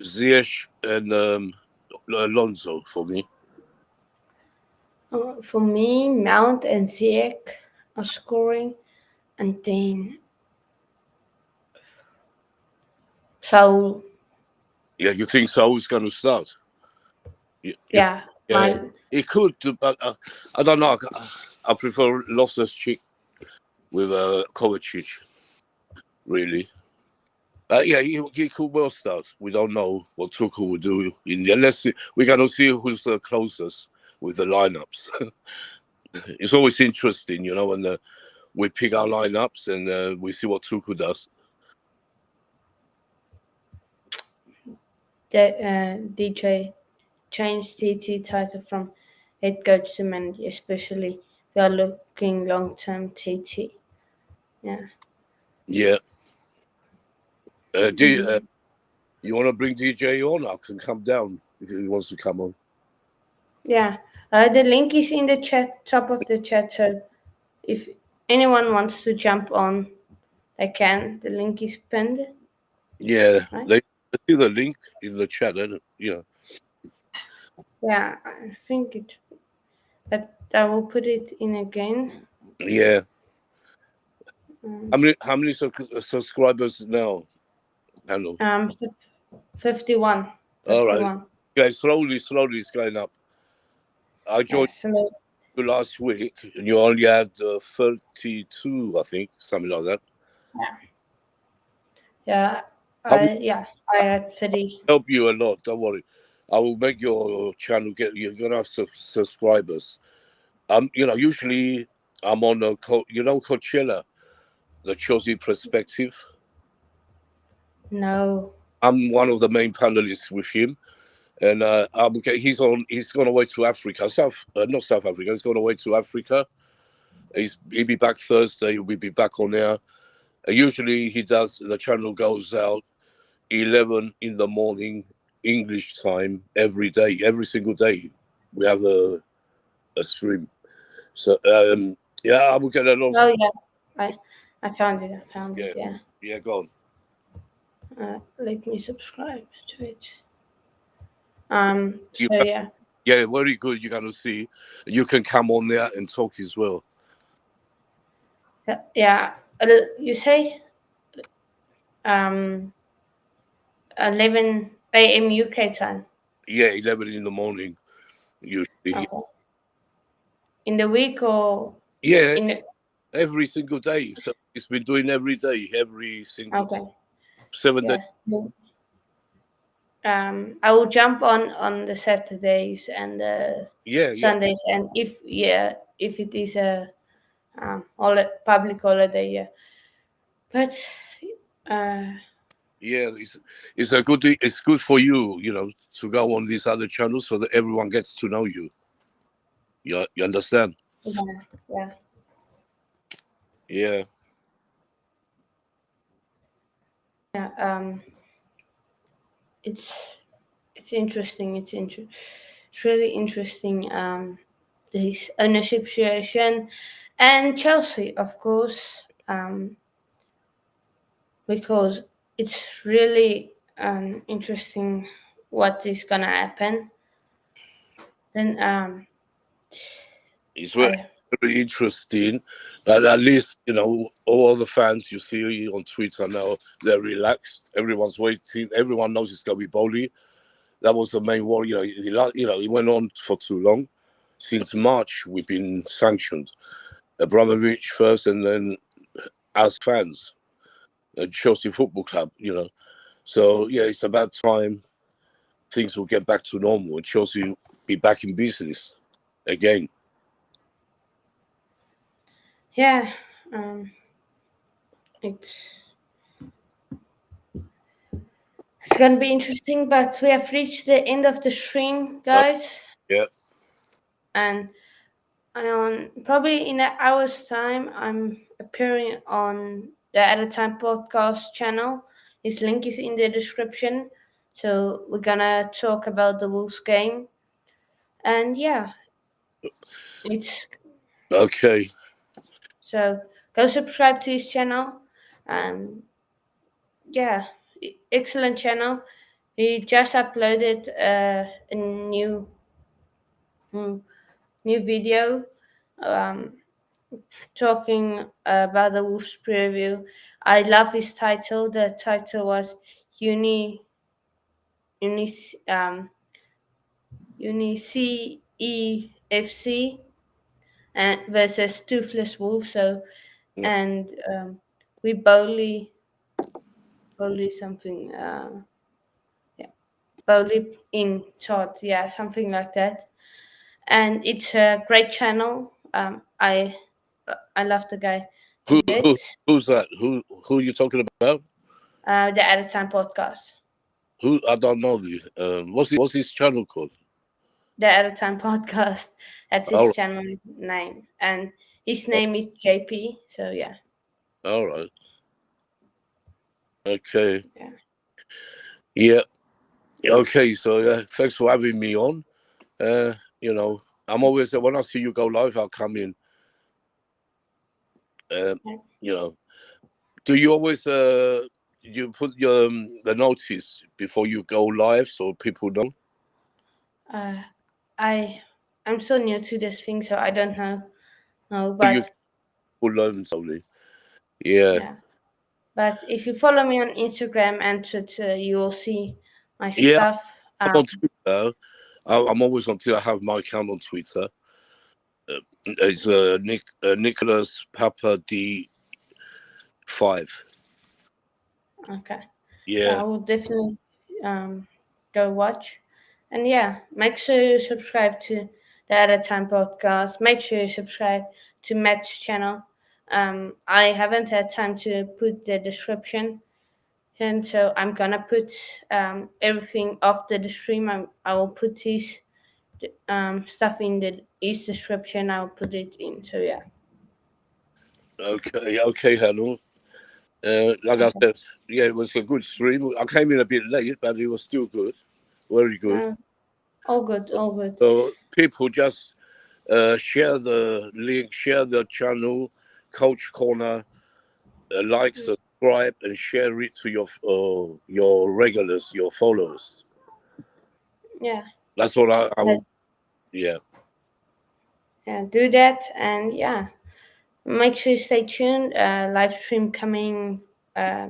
Ziyech, and Alonso for me. for me. Mount and Zach are scoring, and then Saul. Yeah, you think Saul's going to start? You, Yeah, yeah, my he could, but I don't know. I prefer Loftus Cheek with Kovacic, really. Yeah, he could well start. We don't know what Tuchel will do in the unless we're going to see who's the closest with the lineups. It's always interesting, when we pick our lineups and we see what Tuchel does. DJ changed TT title from head coach to manager, especially we are looking long term TT. Yeah. Yeah. You want to bring DJ on? I can come down if he wants to come on. Yeah. The link is in the chat, top of the chat. So if anyone wants to jump on, they can. The link is pinned. Yeah, Right? they see the link in the chat. Yeah. Yeah, I think it. But I will put it in again. Yeah. Um, How many subscribers now? Hello. um, 51. All right. 51. Okay, slowly it's going up. I Yeah, joined so you last week, and you only had 32, I think, something like that. yeah, I will I had 30. help you a lot. Don't worry. I will make your channel get. You're gonna have subscribers. Usually I'm on Coachella, the Chelsea Perspective. No. I'm one of the main panelists with him, and he's on. He's gone away to Africa, not South Africa. He's gone away to Africa. He'll be back Thursday. We'll be back on air. Usually he does. The channel goes out 11 in the morning English time every day, every single day. We have a stream. So yeah, I will get a lot of. Oh yeah, I I found it. I found it. Yeah, Yeah. yeah, go on. Let me subscribe to it. You So yeah. Yeah, very good. You're gonna see. You can come on there and talk as well. Yeah. You say 11 a.m. UK time. Yeah, 11 in the morning usually. Okay. In the week or Yeah, in the every single day. So it's been doing every day, every single okay. 7 days. Yeah. I will jump on the Saturdays and the Yeah, yeah, Sundays, and if it is a public holiday, yeah. But uh, yeah. It's a good. It's good for you, to go on these other channels so that everyone gets to know you. You understand? yeah, yeah, Yeah. yeah. It's it's interesting. It's really interesting. This ownership situation, and Chelsea, of course, because it's really interesting what is gonna happen. Then It's very, I very interesting. But at least, all the fans you see on Twitter now, they're relaxed. Everyone's waiting. Everyone knows it's going to be Bowley. That was the main worry. He went on for too long. Since March, we've been sanctioned. Abramovich first, and then as fans, Chelsea Football Club. So, yeah, it's about time things will get back to normal and Chelsea will be back in business again. yeah, um, it's it's gonna be interesting. But we have reached the end of the stream, Uh, guys, yeah. and on probably in an hour's time, I'm appearing on the At a Time podcast channel. His link is in the description. So we're gonna talk about the Wolves game, and yeah, it's Okay. so go subscribe to his channel. Um, yeah, excellent channel. He just uploaded a mm, new video. Um, Talking about the Wolves preview. I love his title. The title was Uni Uni CEFC and versus Toothless Wolves. So Yeah. and we boldly something yeah boldly in short, yeah, something like that. And it's a great channel. I love the guy. Who, He who did who's that? Who are you talking about? the At a Time podcast. Who I don't know. What's his channel called? The At a Time podcast. That's All his right. channel name, and his name is JP. So yeah, All right. Okay. yeah, Yeah. Okay. So thanks for having me on. Uh, you know, I'm always when I see you go live, I'll come in. Uh, yeah. you know, do you always you put your the notice before you go live so people know? Uh, I'm so new to this thing, so I don't know. No, You but will learn slowly. Yeah. yeah, but if you follow me on Instagram and Twitter, you will see my Yeah. stuff. I'm on Twitter. I'm always on Twitter. I have my account on Twitter. It's Nicholas Papa D5. Okay. Yeah, Yeah. I will definitely go watch. And yeah, make sure you subscribe to the At a Time podcast. Make sure you subscribe to Matt's channel. I haven't had time to put the description, and so I'm gonna put everything after the stream. I will put his stuff in his description. I'll put it in. So yeah. Okay. Okay, hello. Like I Okay. said, yeah, it was a good stream. I came in a bit late, but it was still good. Very good. Uh, all good. All good. So people just share the link, share the channel, Coach Corner, like, subscribe, and share it to your regulars, your followers. Yeah. That's what I Let, will. Yeah. yeah. Do that, and yeah. Make sure you stay tuned. Live stream coming as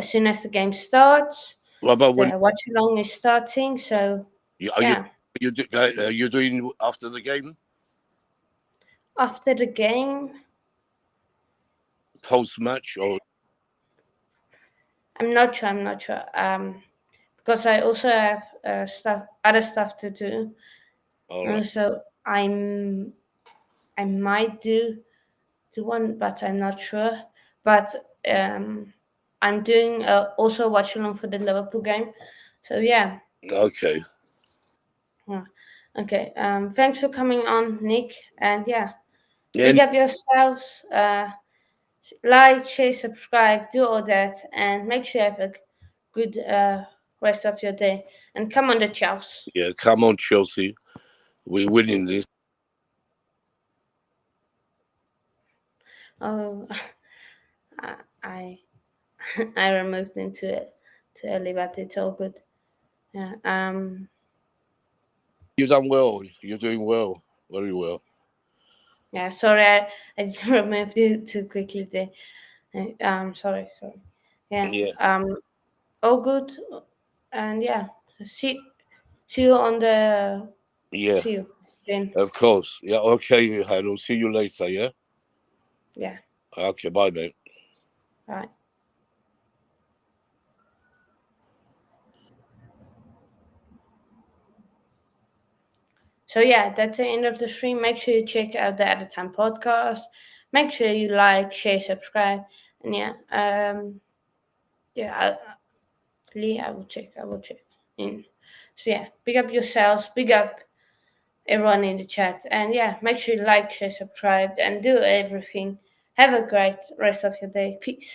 soon as the game starts. What about when? The watch along is starting, so Are you Yeah. you doing after the game, After the game, post match, or I'm not sure. I'm not sure. Because I also have other stuff to do. all right? So I might do one, but I'm not sure. But I'm doing also watch along for the Liverpool game. So yeah. Okay. Yeah. Okay. Thanks for coming on, Nick. And yeah, big And up yourselves. Like, share, subscribe, do all that, and make sure you have a good rest of your day. And come on the chows. yeah, come on, Chelsea, we're winning this. Oh, I I removed into it too early, but it's all good. Yeah. You done well. You're doing well, very well. Yeah. Sorry, I just removed it too quickly there. Sorry. Yeah. Yeah, All good. And yeah, see you on the yeah, see you then. of course. Yeah, okay, I'll see you later. Yeah, Yeah. okay, bye, mate. Bye. So yeah, that's the end of the stream. Make sure you check out the At a Time podcast. Make sure you like, share, subscribe, and yeah, yeah, Lee, I will check. I will check. In. So yeah, big up yourselves. Big up everyone in the chat, and yeah, make sure you like, share, subscribe, and do everything. Have a great rest of your day. Peace.